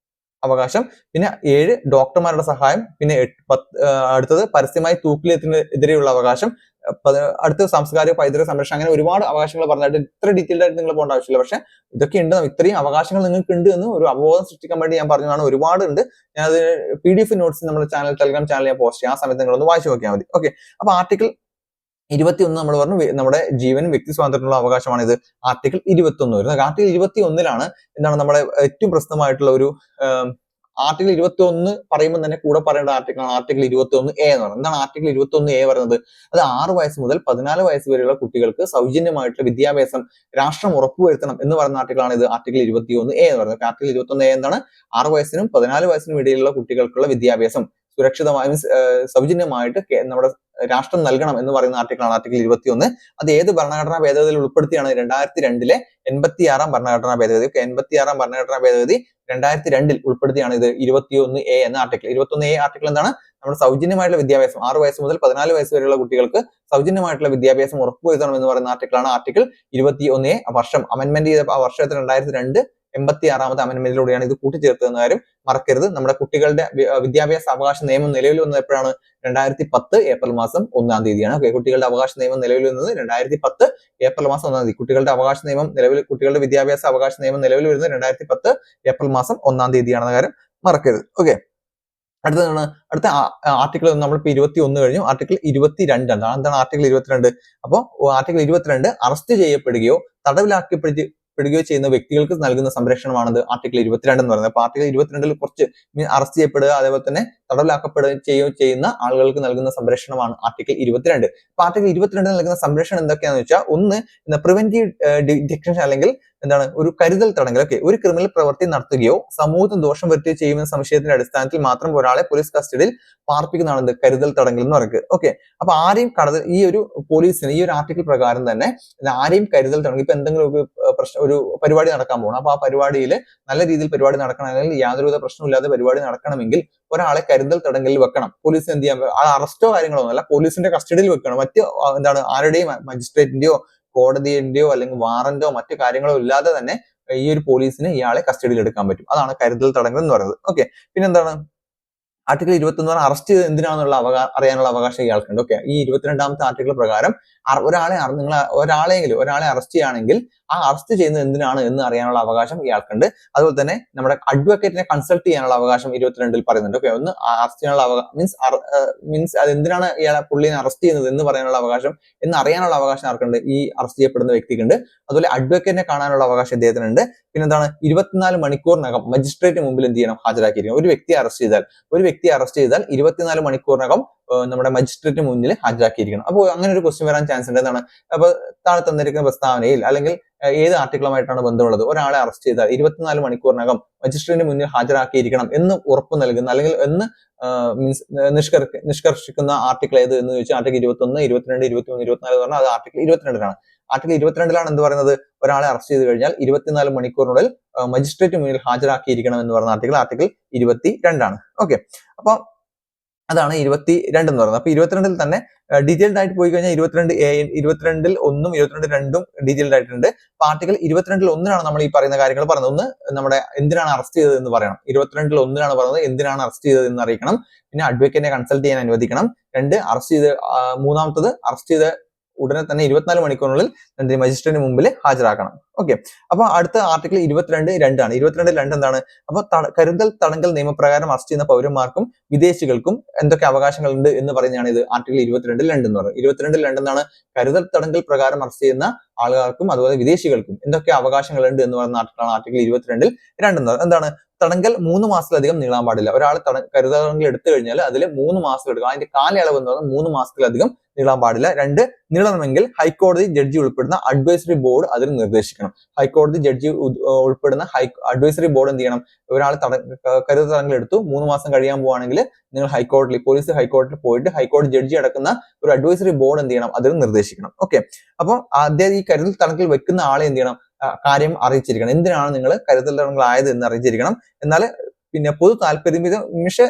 അവകാശം. പിന്നെ 7 ഡോക്ടർമാരുടെ സഹായം. പിന്നെ അടുത്തത് പരസ്യമായി തൂക്കിലെത്തിനെതിരെയുള്ള അവകാശം. അടുത്ത സാംസ്കാരിക പൈതൃക സംരക്ഷണം. അങ്ങനെ ഒരുപാട് അവകാശങ്ങൾ പറഞ്ഞിട്ട് ഇത്ര ഡീറ്റെയിൽഡ് ആയിട്ട് നിങ്ങൾ പോകേണ്ട ആവശ്യമില്ല. പക്ഷെ ഇതൊക്കെ ഉണ്ട്, ഇത്രയും അവകാശങ്ങൾ നിങ്ങൾക്ക് ഉണ്ട് എന്ന് ഒരു അവബോധം സൃഷ്ടിക്കാൻ വേണ്ടി ഞാൻ പറഞ്ഞതാണ്. ഒരുപാട് ഉണ്ട്. ഞാനത് PDF നോട്ട്സ് നമ്മുടെ ടെലിഗ്രാം ചാനൽ ഞാൻ പോസ്റ്റ് ചെയ്യാം. ആ സമയത്ത് നിങ്ങളൊന്ന് വായിച്ചു നോക്കിയാൽ മതി. ഓക്കെ, അപ്പൊ ആർട്ടിക്കിൾ 21 നമ്മൾ പറഞ്ഞു നമ്മുടെ ജീവനും വ്യക്തി സ്വാതന്ത്ര്യത്തിനുള്ള അവകാശമാണ് ഇത് ആർട്ടിക്കിൾ 21 വരുന്നത്. ആർട്ടിക്കിൾ 21 എന്താണ് നമ്മുടെ ഏറ്റവും പ്രശ്നമായിട്ടുള്ള ഒരു ആർട്ടിക്കിൾ 21 പറയുമ്പോൾ തന്നെ കൂടെ പറയേണ്ട ആർട്ടിക്കിളാണ് ആർട്ടിക്കിൾ 21A എന്ന് പറയുന്നത്. എന്താണ് ആർട്ടിക്കിൾ 21A പറയുന്നത്? അത് 6 വയസ്സ് മുതൽ 14 വയസ്സ് വരെയുള്ള കുട്ടികൾക്ക് സൗജന്യമായിട്ടുള്ള വിദ്യാഭ്യാസം രാഷ്ട്രം ഉറപ്പുവരുത്തണം എന്ന് പറയുന്ന ആർട്ടിക്കിളാണ് ഇത് ആർട്ടിക്കിൾ 21A എന്ന് പറയുന്നത്. ആർട്ടിക്കിൾ 21A എന്താണ്? 6 വയസ്സിനും 14 വയസ്സിനും ഇടയിലുള്ള കുട്ടികൾക്കുള്ള വിദ്യാഭ്യാസം സുരക്ഷിതമായി മീൻസ് സൗജന്യമായിട്ട് നമ്മുടെ രാഷ്ട്രം നൽകണം എന്ന് പറയുന്ന ആർട്ടിക്കിളാണ് ആർട്ടിക്കിൾ 21. അത് ഏത് ഭരണഘടനാ ഭേദഗതിയിൽ ഉൾപ്പെടുത്തിയാണ്? 2002 86 ഭരണഘടനാ ഭേദഗതി. 86 ഭരണഘടനാ ഭേദഗതി 2002 ഉൾപ്പെടുത്തിയാണ് ഇത് 21A എന്ന ആർട്ടിക്കിൾ. 21A ആർട്ടിക്കിൾ എന്താണ്? നമ്മുടെ സൗജന്യമായിട്ടുള്ള വിദ്യാഭ്യാസം 6 വയസ്സ് മുതൽ 14 വയസ്സ് വരെയുള്ള കുട്ടികൾക്ക് സൗജന്യമായിട്ടുള്ള വിദ്യാഭ്യാസം ഉറപ്പുവരുത്തണം എന്ന് പറയുന്ന ആർട്ടിക്കിളാണ് ആർട്ടിക്കിൾ 21A. വർഷം അമെന്റ്മെന്റ് ചെയ്ത ആ വർഷത്തിൽ 2002 86ാമത്തെ അമെന്റ്മെന്റിലൂടെയാണ് ഇത് കൂട്ടിച്ചേർത്തതെന്ന കാര്യം മറക്കരുത്. നമ്മുടെ കുട്ടികളുടെ വിദ്യാഭ്യാസ അവകാശ നിയമം നിലവിൽ വന്നത് എപ്പോഴാണ്? 2010 ഏപ്രിൽ മാസം 1-ാം തീയതിയാണ്. ഓക്കെ, കുട്ടികളുടെ അവകാശ നിയമം നിലവിൽ വന്നത് 2010 ഏപ്രിൽ മാസം 1-ാം തീയതി. കുട്ടികളുടെ അവകാശ നിയമം കുട്ടികളുടെ വിദ്യാഭ്യാസ അവകാശ നിയമം നിലവിൽ വരുന്നത് 2010 ഏപ്രിൽ മാസം 1-ാം തീയതിയാണെന്ന കാര്യം മറക്കരുത്. ഓക്കെ, അടുത്ത ആർട്ടിക്കിൾ നമ്മളിപ്പോ 21 കഴിഞ്ഞു. ആർട്ടിക്കിൾ 22 എന്താണ് ആർട്ടിക്കിൾ 22? അപ്പോൾ ആർട്ടിക്കിൾ 22 അറസ്റ്റ് ചെയ്യപ്പെടുകയോ തടവിലാക്കപ്പെടുകയോ ചെയ്യുന്ന വ്യക്തികൾക്ക് നൽകുന്ന സംരക്ഷണമാണത് ആർട്ടിക്കിൾ 22 എന്ന് പറയുന്നത്. അപ്പൊ ആർട്ടിക്കിൾ 22 കുറച്ച് അറസ്റ്റ് ചെയ്യപ്പെടുക അതേപോലെ തന്നെ തടവിലാക്കപ്പെടുകയോ ചെയ്യുന്ന ആളുകൾക്ക് നൽകുന്ന സംരക്ഷണമാണ് ആർട്ടിക്കിൾ 22. അപ്പൊ ആർട്ടിക്കിൾ 22 നൽകുന്ന സംരക്ഷണം എന്തൊക്കെയാണെന്ന് വെച്ചാൽ, ഒന്ന് പ്രിവെന്റീവ് ഡിറ്റക്ഷൻ അല്ലെങ്കിൽ എന്താണ് ഒരു കരുതൽ തടങ്കൽ. ഓക്കെ, ഒരു ക്രിമിനൽ പ്രവൃത്തി നടത്തുകയോ സമൂഹത്തിന് ദോഷം വരുത്തുകയോ ചെയ്യുന്ന സംശയത്തിന്റെ അടിസ്ഥാനത്തിൽ മാത്രം ഒരാളെ പോലീസ് കസ്റ്റഡിയിൽ പാർപ്പിക്കുന്നതാണ് കരുതൽ തടങ്കൽ എന്ന് പറയുന്നത്. ഓക്കെ, അപ്പൊ ആരെയും ഈ ഒരു പോലീസിന് ഈ ഒരു ആർട്ടിക്കിൾ പ്രകാരം തന്നെ ആരെയും കരുതൽ തടങ്കൽ, ഇപ്പൊ എന്തെങ്കിലും ഒരു പരിപാടി നടക്കാൻ പോകണം, അപ്പൊ ആ പരിപാടിയിൽ നല്ല രീതിയിൽ പരിപാടി നടക്കണമെങ്കിൽ യാതൊരുവിധ പ്രശ്നമില്ലാതെ പരിപാടി നടക്കണമെങ്കിൽ ഒരാളെ കരുതൽ തടങ്കലിൽ വെക്കണം. പോലീസ് എന്ത് ചെയ്യാൻ? ആ അറസ്റ്റോ കാര്യങ്ങളോ ഒന്നുമല്ല, പോലീസിന്റെ കസ്റ്റഡിയിൽ വെക്കണം. എന്താണ് ആരുടെയും മജിസ്ട്രേറ്റിന്റെയോ കോടതിയുടെയോ അല്ലെങ്കിൽ വാറന്റോ മറ്റു കാര്യങ്ങളോ ഇല്ലാതെ തന്നെ ഈ ഒരു പോലീസിന് ഇയാളെ കസ്റ്റഡിയിൽ എടുക്കാൻ പറ്റും. അതാണ് കരുതൽ തടങ്കൽ എന്ന് പറയുന്നത്. ഓക്കെ, പിന്നെന്താണ് ആർട്ടിക്കിൾ 21 അറസ്റ്റ് ചെയ്ത് എന്തിനാണെന്നുള്ള അറിയാനുള്ള അവകാശം ഇയാൾക്കുണ്ട്. ഓക്കെ, ഈ 22ാമത്തെ ആർട്ടിക്കിൾ പ്രകാരം ഒരാളെ അറസ്റ്റ് ചെയ്യുകയാണെങ്കിൽ ആ അറസ്റ്റ് ചെയ്യുന്നത് എന്തിനാണ് എന്ന് അറിയാനുള്ള അവകാശം ഇയാൾക്കുണ്ട്. അതുപോലെ തന്നെ നമ്മുടെ അഡ്വക്കേറ്റിനെ കൺസൾട്ട് ചെയ്യാനുള്ള അവകാശം 22 പറയുന്നുണ്ട്. ഓക്കെ, ഒന്ന് അറസ്റ്റ് ചെയ്യാനുള്ള മീൻസ് അത് എന്തിനാണ് പുള്ളിനെ അറസ്റ്റ് ചെയ്യുന്നത് എന്ന് പറയാനുള്ള അവകാശം, എന്ന് അറിയാനുള്ള അവകാശം ആർക്കുണ്ട്? ഈ അറസ്റ്റ് ചെയ്യപ്പെടുന്ന വ്യക്തിക്കുണ്ട്. അതുപോലെ അഡ്വക്കേറ്റിനെ കാണാനുള്ള അവകാശം ഇദ്ദേഹത്തിനുണ്ട്. പിന്നെന്താണ് 24 മണിക്കൂറിനകം മജിസ്ട്രേറ്റ് മുമ്പിൽ എന്ത് ചെയ്യണം? ഹാജരാക്കിയിരിക്കണം. ഒരു വ്യക്തിയെ അറസ്റ്റ് ചെയ്താൽ 24 മണിക്കൂറിനകം നമ്മുടെ മജിസ്ട്രേറ്റ് മുന്നിൽ ഹാജരാക്കിയിരിക്കണം. അപ്പോൾ അങ്ങനെ ഒരു ക്വസ്റ്റ്യൻ വരാൻ ചാൻസ് ഉണ്ട്. എന്താണ്? അപ്പൊ താഴെ തന്നിരിക്കുന്ന പ്രസ്താവനയിൽ അല്ലെങ്കിൽ ഏത് ആർട്ടിക്കിളുമായിട്ടാണ് ബന്ധമുള്ളത്? ഒരാളെ അറസ്റ്റ് ചെയ്താൽ 24 മണിക്കൂറിനകം മജിസ്ട്രേറ്റിന് മുന്നിൽ ഹാജരാക്കിയിരിക്കണം എന്ന് ഉറപ്പ് നൽകുന്ന അല്ലെങ്കിൽ എന്ന് മീൻസ് നിഷ്കർഷിക്കുന്ന ആർട്ടിക്കിൾ ഏത് എന്ന് ചോദിച്ചാൽ ആർട്ടിക്കിൾ 21, 22, 23, 24 എന്ന് പറഞ്ഞാൽ അത് ആർട്ടിക്കിൾ 22 ആർട്ടിക്കിൾ 22 എന്ത് പറയുന്നത്? ഒരാളെ അറസ്റ്റ് ചെയ്ത് കഴിഞ്ഞാൽ 24 മണിക്കൂറിനുള്ളിൽ മജിസ്ട്രേറ്റ് മുന്നിൽ ഹാജരാക്കിയിരിക്കണം എന്ന് പറയുന്ന ആർട്ടിക്കിൾ 22 ഓക്കെ. അപ്പൊ അതാണ് 22 എന്ന് പറയുന്നത്. അപ്പൊ 22 തന്നെ ഡീറ്റെയിൽഡ് ആയിട്ട് പോയി കഴിഞ്ഞാൽ 22 1 22 ഡീറ്റെയിൽഡ് ആയിട്ടുണ്ട്. അപ്പൊ ആർട്ടിക്കിൾ 22 നമ്മൾ ഈ പറയുന്ന കാര്യങ്ങൾ പറയുന്നത്. ഒന്ന്, നമ്മുടെ എന്തിനാണ് അറസ്റ്റ് ചെയ്തത് എന്ന് പറയണം. 22 പറയുന്നത് എന്തിനാണ് അറസ്റ്റ് ചെയ്തത് എന്ന് അറിയിക്കണം. പിന്നെ അഡ്വക്കേറ്റിനെ കൺസൾട്ട് ചെയ്യാൻ അനുവദിക്കണം. രണ്ട്, മൂന്നാമത്തത് അറസ്റ്റ് ചെയ്ത ഉടനെ തന്നെ 24 മണിക്കൂറിനുള്ളിൽ മജിസ്ട്രേറ്റിന് മുമ്പിൽ ഹാജരാക്കണം. ഓക്കെ. അപ്പൊ അടുത്ത ആർട്ടിക്കിൾ 22 എന്താണ്? അപ്പൊ കരുതൽ തടങ്കൽ നിയമപ്രകാരം അറസ്റ്റ് ചെയ്യുന്ന പൗരന്മാർക്കും വിദേശികൾക്കും എന്തൊക്കെ അവകാശങ്ങളുണ്ട് എന്ന് പറയുന്നതാണ് ഇത് ആർട്ടിക്കിൾ 22 എന്ന് പറയുന്നത്. 22 എന്താണ്? കരുതൽ തടങ്കൽ പ്രകാരം അറസ്റ്റ് ചെയ്യുന്ന ആളുകൾക്കും അതുപോലെ വിദേശികൾക്കും എന്തൊക്കെ അവകാശങ്ങളുണ്ട് എന്ന് പറയുന്ന ആർട്ടിക്കിൾ 22 എന്ന് പറയുന്നത്. എന്താണ്? തടങ്കൽ 3 മാസത്തിലധികം നീളാൻ പാടില്ല. ഒരാൾ കരുതൽ തടങ്കൽ എടുത്തു കഴിഞ്ഞാൽ അതിൽ 3 മാസം എടുക്കും. അതിന്റെ കാലയളവ് എന്ന് പറയുന്നത് 3 മാസത്തിലധികം നീളാൻ പാടില്ല. രണ്ട്, നീളണമെങ്കിൽ ഹൈക്കോടതി ജഡ്ജി ഉൾപ്പെടുന്ന അഡ്വൈസറി ബോർഡ് അതിന് നിർദ്ദേശിക്കണം. ഹൈക്കോടതി ജഡ്ജി ഉൾപ്പെടുന്ന അഡ്വൈസറി ബോർഡ് എന്ത് ചെയ്യണം? ഒരാൾ കരുതൽ തടങ്കൽ എടുത്തു, 3 മാസം കഴിയാൻ പോവാണെങ്കിൽ നിങ്ങൾ പോലീസ് ഹൈക്കോടതിയിൽ പോയിട്ട് ഹൈക്കോടതി ജഡ്ജി അടക്കുന്ന ഒരു അഡ്വൈസറി ബോർഡ് എന്ത് ചെയ്യണം? അതിന് നിർദ്ദേശിക്കണം. ഓക്കെ. അപ്പോൾ അദ്ദേഹം ഈ കരുതൽ തടങ്കൽ വെക്കുന്ന ആളെ എന്ത് ചെയ്യണം? കാര്യം അറിയിച്ചിരിക്കണം. എന്തിനാണ് നിങ്ങൾ കരുതൽ തടങ്കലായത് എന്ന് അറിയിച്ചിരിക്കണം. എന്നാൽ പിന്നെ പൊതു താല്പര്യം പക്ഷെ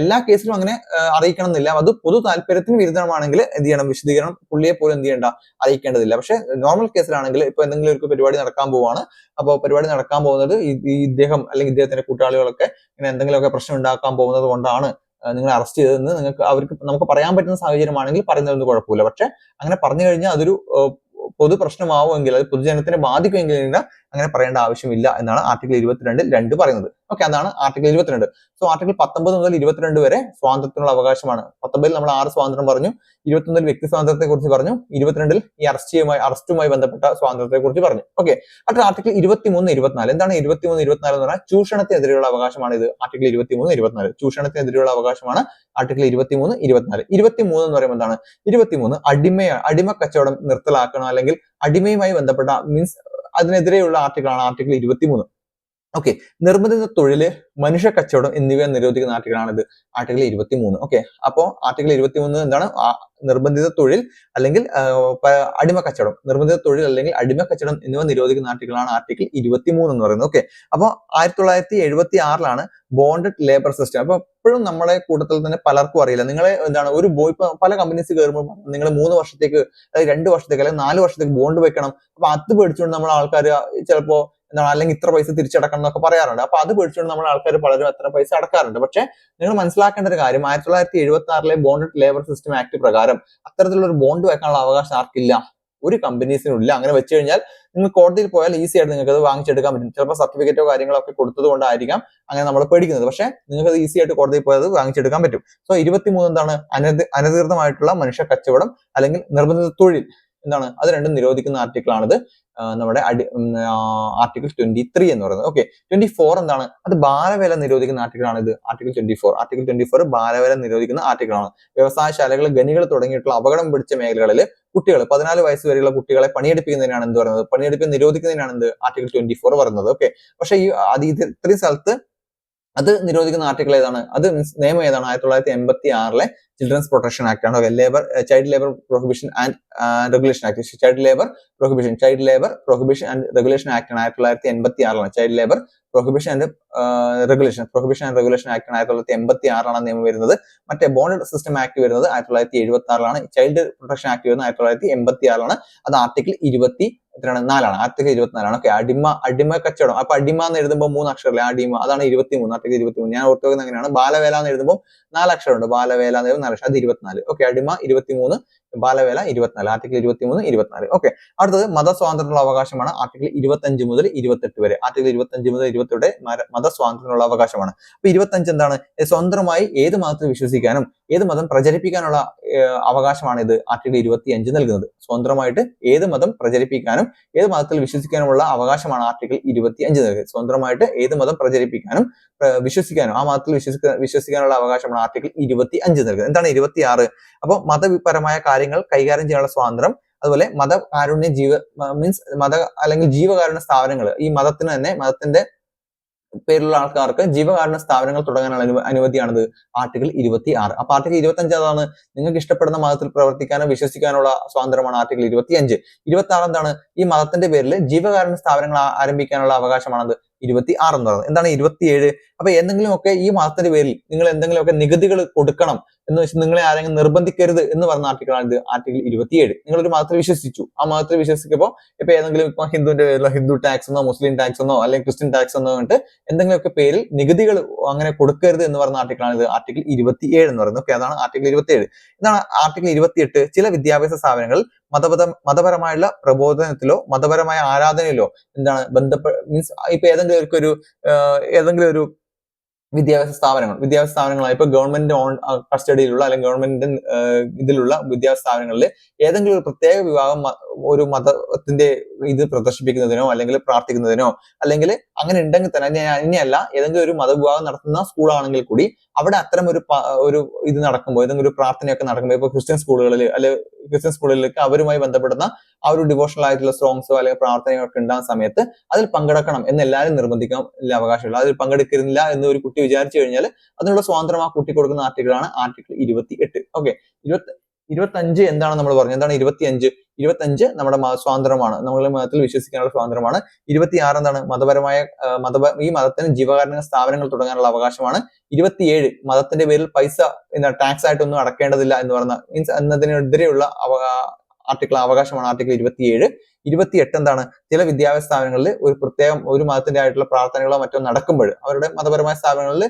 എല്ലാ കേസിലും അങ്ങനെ അറിയിക്കണം എന്നില്ല. അത് പൊതു താല്പര്യത്തിന് വിരുദ്ധമാണെങ്കിൽ എന്ത് ചെയ്യണം? വിശദീകരണം പുള്ളിയെ പോലും എന്ത് ചെയ്യേണ്ട? അറിയിക്കേണ്ടതില്ല. പക്ഷെ നോർമൽ കേസിലാണെങ്കിൽ ഇപ്പൊ എന്തെങ്കിലും ഒരു പരിപാടി നടക്കാൻ പോവാണ്. അപ്പോൾ പരിപാടി നടക്കാൻ പോകുന്നത് ഇദ്ദേഹം അല്ലെങ്കിൽ ഇദ്ദേഹത്തിന്റെ കൂട്ടാളികളൊക്കെ ഇങ്ങനെ എന്തെങ്കിലുമൊക്കെ പ്രശ്നം ഉണ്ടാക്കാൻ പോകുന്നത് കൊണ്ടാണ് നിങ്ങൾ അറസ്റ്റ് ചെയ്തതെന്ന് നമുക്ക് പറയാൻ പറ്റുന്ന സാഹചര്യമാണെങ്കിൽ പറയുന്നതൊന്നും കുഴപ്പമില്ല. പക്ഷെ അങ്ങനെ പറഞ്ഞു കഴിഞ്ഞാൽ അതൊരു പൊതു പ്രശ്നമാവുമെങ്കിൽ, അത് പൊതുജനത്തിനെ ബാധിക്കുമെങ്കിൽ അങ്ങനെ പറയേണ്ട ആവശ്യമില്ല എന്നാണ് ആർട്ടിക്കിൾ 22 പറയുന്നത്. ഓക്കെ, അതാണ് ആർട്ടിക്കിൾ 22. സോ ആർട്ടിക്കിൾ 19 മുതൽ 22 വരെ സ്വാതന്ത്ര്യത്തിനുള്ള അവകാശമാണ്. 19 നമ്മൾ 6 സ്വാതന്ത്ര്യം പറഞ്ഞു, 21 വ്യക്തി സ്വാതന്ത്ര്യത്തെ കുറിച്ച് പറഞ്ഞു, 22 ഈ അറസ്റ്റുമായി ബന്ധപ്പെട്ട സ്വാതന്ത്ര്യത്തെ കുറിച്ച് പറഞ്ഞു. ഓക്കെ, അടുത്ത ആർട്ടിക്കിൾ 23, 24. എന്താണ് 23, 24 എന്ന് പറഞ്ഞാൽ ചൂഷണത്തിനെതിരെയുള്ള അവകാശമാണ്. ഇത് ആർട്ടിക്കിൾ 23, 24 ചൂഷണത്തിനെതിരെയുള്ള അവകാശമാണ്. ആർട്ടിക്കിൾ 23, 24. 23 എന്ന് പറയുമ്പോൾ എന്താണ്? 23 അടിമ കച്ചവടം നിർത്തലാക്കണം അല്ലെങ്കിൽ അടിമയുമായി ബന്ധപ്പെട്ട മീൻസ് അതിനെതിരെയുള്ള ആർട്ടിക്കിളാണ് ആർട്ടിക്കിൾ 23. ഓക്കെ, നിർബന്ധിത തൊഴില്, മനുഷ്യ കച്ചവടം എന്നിവ നിരോധിക്കുന്ന ആർട്ടിക്കിളാണ് ഇത് ആർട്ടിക്കിൾ 23. ഓക്കെ, അപ്പോ ആർട്ടിക്കിൾ 23 എന്താണ്? നിർബന്ധിത തൊഴിൽ അല്ലെങ്കിൽ അടിമ കച്ചവടം, നിർബന്ധിത തൊഴിൽ അല്ലെങ്കിൽ അടിമ കച്ചവടം എന്നിവ നിരോധിക്കുന്ന ആർട്ടിക്കിളാണ് ആർട്ടിക്കിൾ 23 എന്ന് പറയുന്നത്. ഓക്കെ, അപ്പൊ 1976 ബോണ്ടഡ് ലേബർ സിസ്റ്റം. അപ്പൊ ഇപ്പോഴും നമ്മുടെ കൂട്ടത്തിൽ തന്നെ പലർക്കും അറിയില്ല. നിങ്ങളെ എന്താണ് ഇപ്പൊ പല കമ്പനീസ് കയറുമ്പോൾ നിങ്ങൾ 3 വർഷത്തേക്ക് അതായത് 2 വർഷത്തേക്ക് അല്ലെങ്കിൽ 4 വർഷത്തേക്ക് ബോണ്ട് വെക്കണം. അപ്പൊ അത് പേടിച്ചുകൊണ്ട് നമ്മൾ ആൾക്കാർ ചിലപ്പോ എന്താണ് അല്ലെങ്കിൽ ഇത്ര പൈസ തിരിച്ചടക്കണം എന്നൊക്കെ പറയാറുണ്ട്. അപ്പൊ അത് പേടിച്ചുകൊണ്ട് നമ്മൾ ആൾക്കാർ പലരും അത്ര പൈസ അടക്കാറുണ്ട്. പക്ഷെ നിങ്ങൾ മനസ്സിലാക്കേണ്ട ഒരു കാര്യം, 1976 ബോണ്ടഡ് ലേബർ സിസ്റ്റം ആക്ട് പ്രകാരം അത്തരത്തിലുള്ള ഒരു ബോണ്ട് വെക്കാനുള്ള അവകാശം ആർക്കില്ല? ഒരു കമ്പനീസിനും ഇല്ല. അങ്ങനെ വെച്ച് കഴിഞ്ഞാൽ നിങ്ങൾ കോടതിയിൽ പോയാൽ ഈസി ആയിട്ട് നിങ്ങൾക്ക് അത് വാങ്ങിച്ചെടുക്കാൻ പറ്റും. ചിലപ്പോൾ സർട്ടിഫിക്കറ്റോ കാര്യങ്ങളോ ഒക്കെ കൊടുത്തത് കൊണ്ടായിരിക്കാം അങ്ങനെ നമ്മൾ പേടിക്കുന്നത്. പക്ഷെ നിങ്ങൾക്ക് അത് ഈസി ആയിട്ട് കോടതിയിൽ പോയത് വാങ്ങിച്ചെടുക്കാൻ പറ്റും. സോ 23 എന്താണ്? അനധികൃതമായിട്ടുള്ള മനുഷ്യ കച്ചവടം അല്ലെങ്കിൽ നിർബന്ധിത തൊഴിൽ എന്താണ്? അത് രണ്ടും നിരോധിക്കുന്ന ആർട്ടിക്കിളാണിത്. നമ്മുടെ ആർട്ടിക്കിൾ 23 എന്ന് പറയുന്നത്. ഓക്കെ, 24 എന്താണ്? അത് ബാലവേല നിരോധിക്കുന്ന ആർട്ടിക്കിളാണ് ഇത് ആർട്ടിക്കിൾ 24. ആർട്ടിക്കിൾ 24 ബാലവേല നിരോധിക്കുന്ന ആർട്ടിക്കിളാണ്. വ്യവസായശാലകൾ, ഖനികൾ തുടങ്ങിയിട്ടുള്ള അപകടം പിടിച്ച മേഖലകളിൽ കുട്ടികൾ 14 വയസ്സ് വരെയുള്ള കുട്ടികളെ പണിയെടുപ്പിക്കുന്നതിനാണ് എന്ത് പറയുന്നത്? പണിയെടുപ്പിക്കാൻ നിരോധിക്കുന്നതിനാണ് എന്ത് ആർട്ടിക്കിൾ 24 പറയുന്നത്. ഓക്കെ, പക്ഷെ ഇത്രയും സ്ഥലത്ത് അത് നിരോധിക്കുന്ന ആർട്ടിക്കിൾ ഏതാണ്? അത് നിയമം ഏതാണ്? 1986 ചിൽഡ്രൻസ് പ്രൊട്ടക്ഷൻ ആക്ട് ആണ്. Child labour prohibition and regulation act. Child labour prohibition and regulation act ആണ് 1986. Child labour prohibition and regulation act ആണ് 1986 നിയമം വരുന്നത്. മറ്റേ ബോണ്ടഡ് സിസ്റ്റം ആക്ട് വരുന്നത് 1976. ചൈൽഡ് പ്രൊട്ടക്ഷൻ ആക്ട് വരുന്നത് 1986. അത് ആർട്ടിക്കിൾ 24. ആർട്ടിക്കിൾ 24. ഓക്കെ, അടിമ കച്ചവടം. അപ്പൊ അടിമ എന്ന് എഴുതുമ്പോൾ 3 അക്ഷരമല്ലേ? അടിമ, അതാണ് 23. ആർട്ടിക്കിൾ 23 ഞാൻ ഓർത്തു വെക്കുന്നത് അങ്ങനെയാണ്. ബാലവേല എന്ന് എഴുതുമ്പോൾ 4 അക്ഷരമുണ്ട്. ബാലവേല എന്ന് എഴുതുമ്പോൾ 4 അക്ഷരം, അത് 24. ഓക്കെ, അടിമ 23, ബാലവേല 24. ആർട്ടിക്കിൾ 23, 24. ഓക്കെ, അടുത്തത് മതസ്വാതന്ത്ര്യത്തിനുള്ള അവകാശമാണ്. ആർട്ടിക്കിൾ 25 മുതൽ 28 വരെ. ആർട്ടിക്കിൾ 25 മുതൽ 28 മതസ്വാതന്ത്ര്യത്തിനുള്ള അവകാശമാണ്. അപ്പൊ 25 എന്താണ്? സ്വന്തമായി ഏത് മതത്തിൽ വിശ്വസിക്കാനും ഏത് മതം പ്രചരിപ്പിക്കാനുള്ള അവകാശമാണ് ഇത് ആർട്ടിക്കിൾ 25 നൽകുന്നത്. സ്വതന്ത്രമായിട്ട് ഏത് മതം പ്രചരിപ്പിക്കാനും ഏത് മതത്തിൽ വിശ്വസിക്കാനുമുള്ള അവകാശമാണ് ആർട്ടിക്കിൾ 25 നൽകുന്നത്. സ്വതന്ത്രമായിട്ട് ഏത് മതം പ്രചരിപ്പിക്കാനും വിശ്വസിക്കാനും ആ മതത്തിൽ വിശ്വസിക്കാനുള്ള അവകാശമാണ് ആർട്ടിക്കിൾ 25 നൽകുന്നത്. എന്താണ് 26? അപ്പോൾ മതപരമായ കാര്യങ്ങൾ കൈകാര്യം ചെയ്യാനുള്ള സ്വാതന്ത്ര്യം, അതുപോലെ മതകാരുണ്യ അല്ലെങ്കിൽ ജീവകാരുണ്യ സ്ഥാപനങ്ങൾ, ഈ മതത്തിന് തന്നെ മതത്തിന്റെ പേരിലുള്ള ആൾക്കാർക്ക് ജീവകാരുണ്യ സ്ഥാപനങ്ങൾ തുടങ്ങാനുള്ള അനുമതിയാണത് ആർട്ടിക്കിൾ 26. അപ്പൊ ആർട്ടിക്കിൾ 25 അതാണ് നിങ്ങൾക്ക് ഇഷ്ടപ്പെടുന്ന മതത്തിൽ പ്രവർത്തിക്കാനോ വിശ്വസിക്കാനുള്ള സ്വാതന്ത്ര്യമാണ് ആർട്ടിക്കിൾ 25. 26 എന്താണ് ഈ മതത്തിന്റെ പേരിൽ ജീവകാരുണ്യ സ്ഥാപനങ്ങൾ ആരംഭിക്കാനുള്ള അവകാശമാണത് 26 എന്ന് പറയുന്നത്. എന്താണ് 27? അപ്പൊ എന്തെങ്കിലുമൊക്കെ ഈ മതത്തിന്റെ പേരിൽ നിങ്ങൾ എന്തെങ്കിലുമൊക്കെ നികുതികൾ കൊടുക്കണം എന്ന് വെച്ച് നിങ്ങളെ ആരെങ്കിലും നിർബന്ധിക്കരുത് എന്ന് പറഞ്ഞ ആർട്ടിക്കിളാണ് ആർട്ടിക്കിൾ 27. നിങ്ങളൊരു മതത്തിൽ വിശ്വസിച്ചു, ആ മതത്തിൽ വിശ്വസിക്കുമ്പോൾ ഇപ്പൊ ഏതെങ്കിലും ഇപ്പൊ ഹിന്ദുവിന്റെ പേരിലോ ഹിന്ദു ടാക്സ് എന്നോ മുസ്ലിം ടാക്സ് എന്നോ അല്ലെങ്കിൽ ക്രിസ്ത്യൻ ടാക്സ് എന്നോ പറഞ്ഞിട്ട് എന്തെങ്കിലുമൊക്കെ പേരിൽ നികുതികൾ അങ്ങനെ കൊടുക്കരുത് എന്ന് പറഞ്ഞ ആർട്ടിക്കിളാണ് ഇത് ആർട്ടിക്കിൾ 27 എന്ന് പറയുന്നത്. ഓക്കെ, അതാണ് ആർട്ടിക്കിൾ 27. ഇതാണ് ആർട്ടിക്കിൾ 28. ചില വിദ്യാഭ്യാസ സ്ഥാപനങ്ങൾ മതപരമായുള്ള പ്രബോധനത്തിലോ മതപരമായ ആരാധനയിലോ എന്താണ് മീൻസ് ഇപ്പൊ ഏതെങ്കിലും ഒരു വിദ്യാഭ്യാസ സ്ഥാപനങ്ങളായി ഇപ്പൊ ഗവൺമെന്റ് ഓൺ കസ്റ്റഡിയിലുള്ള അല്ലെങ്കിൽ ഗവൺമെന്റിന്റെ ഇതിലുള്ള വിദ്യാഭ്യാസ സ്ഥാപനങ്ങളിൽ ഏതെങ്കിലും ഒരു പ്രത്യേക വിഭാഗം ഒരു മതത്തിന്റെ ഇത് പ്രദർശിപ്പിക്കുന്നതിനോ അല്ലെങ്കിൽ പ്രാർത്ഥിക്കുന്നതിനോ അല്ലെങ്കിൽ അങ്ങനെ ഉണ്ടെങ്കിൽ തന്നെ ഇനിയല്ല ഏതെങ്കിലും ഒരു മതവിഭാഗം നടത്തുന്ന സ്കൂളാണെങ്കിൽ കൂടി അവിടെ അത്തരം ഒരു ഇത് നടക്കുമ്പോൾ ഏതെങ്കിലും ഒരു പ്രാർത്ഥനയൊക്കെ നടക്കുമ്പോൾ ഇപ്പൊ ക്രിസ്ത്യൻ സ്കൂളുകളിലേക്ക് അവരുമായി ബന്ധപ്പെടുന്ന ആ ഒരു ഡിവോഷണൽ ആയിട്ടുള്ള സോങ്സോ അല്ലെങ്കിൽ പ്രാർത്ഥനയോ ഒക്കെ ഉണ്ടാകുന്ന സമയത്ത് അതിൽ പങ്കെടുക്കണം എന്ന് എല്ലാവരും നിർബന്ധിക്കാൻ അവകാശമില്ല. അതിൽ പങ്കെടുക്കുന്നില്ല എന്ന് ഒരു കുട്ടി വിചാരിച്ചു കഴിഞ്ഞാൽ അതിനുള്ള സ്വാതന്ത്ര്യം ആ കുട്ടി കൊടുക്കുന്ന ആർട്ടിക്കിളാണ് ആർട്ടിക്കിൾ 28. ഓക്കെ, 25 എന്താണ് നമ്മൾ പറഞ്ഞത്? എന്താണ് 25 നമ്മുടെ സ്വാതന്ത്ര്യമാണ്, നമ്മുടെ മതത്തിൽ വിശ്വസിക്കാനുള്ള സ്വാതന്ത്ര്യമാണ്. 26 എന്താണ് ഈ മതത്തിന് ജീവകാരുണ്യ സ്ഥാപനങ്ങൾ തുടങ്ങാനുള്ള അവകാശമാണ്. 27 മതത്തിന്റെ പേരിൽ പൈസ ടാക്സ് ആയിട്ടൊന്നും അടക്കേണ്ടതില്ല എന്ന് പറഞ്ഞ മീൻസ് എന്നതിനെതിരെയുള്ള അവകാശമാണ് ആർട്ടിക്കിൾ 27. 28 എന്താണ് ചില വിദ്യാഭ്യാസ സ്ഥാപനങ്ങളിൽ ഒരു മതത്തിന്റെ ആയിട്ടുള്ള പ്രാർത്ഥനകളോ മറ്റോ നടക്കുമ്പോൾ അവരുടെ മതപരമായ സ്ഥാപനങ്ങളിൽ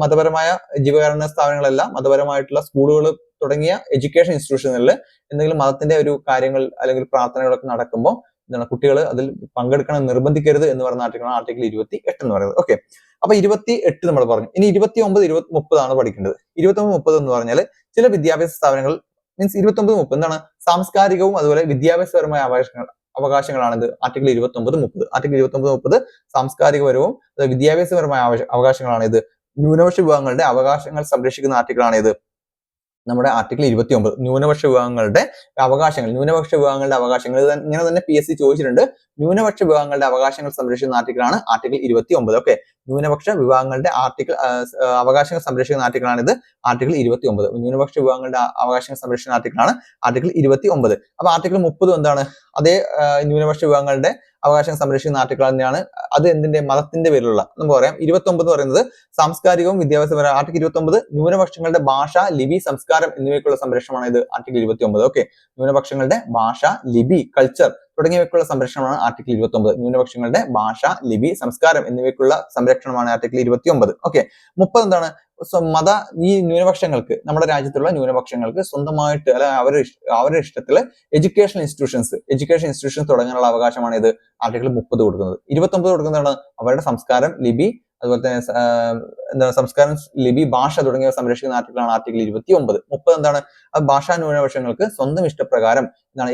മതപരമായ ജീവകാരുണ്യ സ്ഥാപനങ്ങളല്ല മതപരമായിട്ടുള്ള സ്കൂളുകൾ തുടങ്ങിയ എഡ്യൂക്കേഷൻ ഇൻസ്റ്റിറ്റ്യൂഷനുകളിൽ എന്തെങ്കിലും മതത്തിന്റെ ഒരു കാര്യങ്ങൾ അല്ലെങ്കിൽ പ്രാർത്ഥനകളൊക്കെ നടക്കുമ്പോൾ എന്താണ് കുട്ടികൾ അതിൽ പങ്കെടുക്കണം നിർബന്ധിക്കരുത് എന്ന് പറയുന്ന ആർട്ടിക്കിളാണ് ആർട്ടിക്കിൾ 28 എന്ന് പറയുന്നത്. ഓക്കെ, അപ്പൊ 28 നമ്മൾ പറഞ്ഞു. ഇനി 29, 30 ആണ് പഠിക്കേണ്ടത്. 29, 30 എന്ന് പറഞ്ഞാൽ ചില വിദ്യാഭ്യാസ സ്ഥാപനങ്ങൾ മീൻസ് 29, 30 എന്താണ് സാംസ്കാരികവും അതുപോലെ വിദ്യാഭ്യാസപരമായ അവകാശങ്ങളാണിത് ആർട്ടിക്കിൾ 29, 30. ആർട്ടിക്കിൾ 29, 30 സാംസ്കാരികപരവും വിദ്യാഭ്യാസപരമായ അവകാശങ്ങളാണ് ഇത്. ന്യൂനപക്ഷ വിഭാഗങ്ങളുടെ അവകാശങ്ങൾ സംരക്ഷിക്കുന്ന ആർട്ടിക്കിളാണ് ഇത് നമ്മുടെ ആർട്ടിക്കിൾ 29. ന്യൂനപക്ഷ വിഭാഗങ്ങളുടെ അവകാശങ്ങൾ ഇങ്ങനെ തന്നെ PSC ചോദിച്ചിട്ടുണ്ട്. ന്യൂനപക്ഷ വിഭാഗങ്ങളുടെ അവകാശങ്ങൾ സംരക്ഷിക്കുന്ന ആർട്ടിക്കിളാണ് ആർട്ടിക്കിൾ 29. ഓക്കെ, ന്യൂനപക്ഷ വിഭാഗങ്ങളുടെ അവകാശങ്ങൾ സംരക്ഷിക്കുന്ന ആർട്ടിക്കിളാണ് ഇത് ആർട്ടിക്കിൾ 29. ന്യൂനപക്ഷ വിഭാഗങ്ങളുടെ അവകാശങ്ങൾ സംരക്ഷിക്കുന്ന ആർട്ടിക്കിളാണ് ആർട്ടിക്കിൾ 29. അപ്പൊ ആർട്ടിക്കിൾ 30 എന്താണ് അതേ ന്യൂനപക്ഷ വിഭാഗങ്ങളുടെ അവകാശം സംരക്ഷിക്കുന്ന ആർട്ടിക്കിൾ തന്നെയാണ്. അത് എന്തിന്റെ മതത്തിന്റെ പേരിലുള്ള നമുക്ക് പറയാം. 29 പറയുന്നത് സാംസ്കാരികവും വിദ്യാഭ്യാസപരമായ ആർട്ടിക്കിൾ 29 ന്യൂനപക്ഷങ്ങളുടെ ഭാഷ, ലിപി, സംസ്കാരം എന്നിവയ്ക്കുള്ള സംരക്ഷണമാണ് ഇത് ആർട്ടിക്കിൾ 29. ഓക്കെ, ന്യൂനപക്ഷങ്ങളുടെ ഭാഷ, ലിപി, കൾച്ചർ തുടങ്ങിയവയ്ക്കുള്ള സംരക്ഷണമാണ് ആർട്ടിക്കിൾ 29. ന്യൂനപക്ഷങ്ങളുടെ ഭാഷ, ലിപി, സംസ്കാരം എന്നിവയ്ക്കുള്ള സംരക്ഷണമാണ് ആർട്ടിക്കിൾ 29. ഓക്കെ, 30 എന്താണ് ഈ ന്യൂനപക്ഷങ്ങൾക്ക് നമ്മുടെ രാജ്യത്തുള്ള ന്യൂനപക്ഷങ്ങൾക്ക് സ്വന്തമായിട്ട് അല്ലെ അവരുടെ ഇഷ്ടത്തില് എഡ്യൂക്കേഷൻ ഇൻസ്റ്റിറ്റ്യൂഷൻസ് തുടങ്ങാനുള്ള അവകാശമാണ് ഇത് ആർട്ടിക്കിൾ 30 കൊടുക്കുന്നത്. 29 കൊടുക്കുന്നതാണ് അവരുടെ സംസ്കാരം, ലിപി, അതുപോലെ തന്നെ സംസ്കാരം, ലിപി, ഭാഷ തുടങ്ങിയവ സംരക്ഷിക്കുന്ന ആർട്ടിക്കിളാണ് ആർട്ടിക്കിൾ 29. 30 എന്താണ് ഭാഷാ ന്യൂനപക്ഷങ്ങൾക്ക് സ്വന്തം ഇഷ്ടപ്രകാരം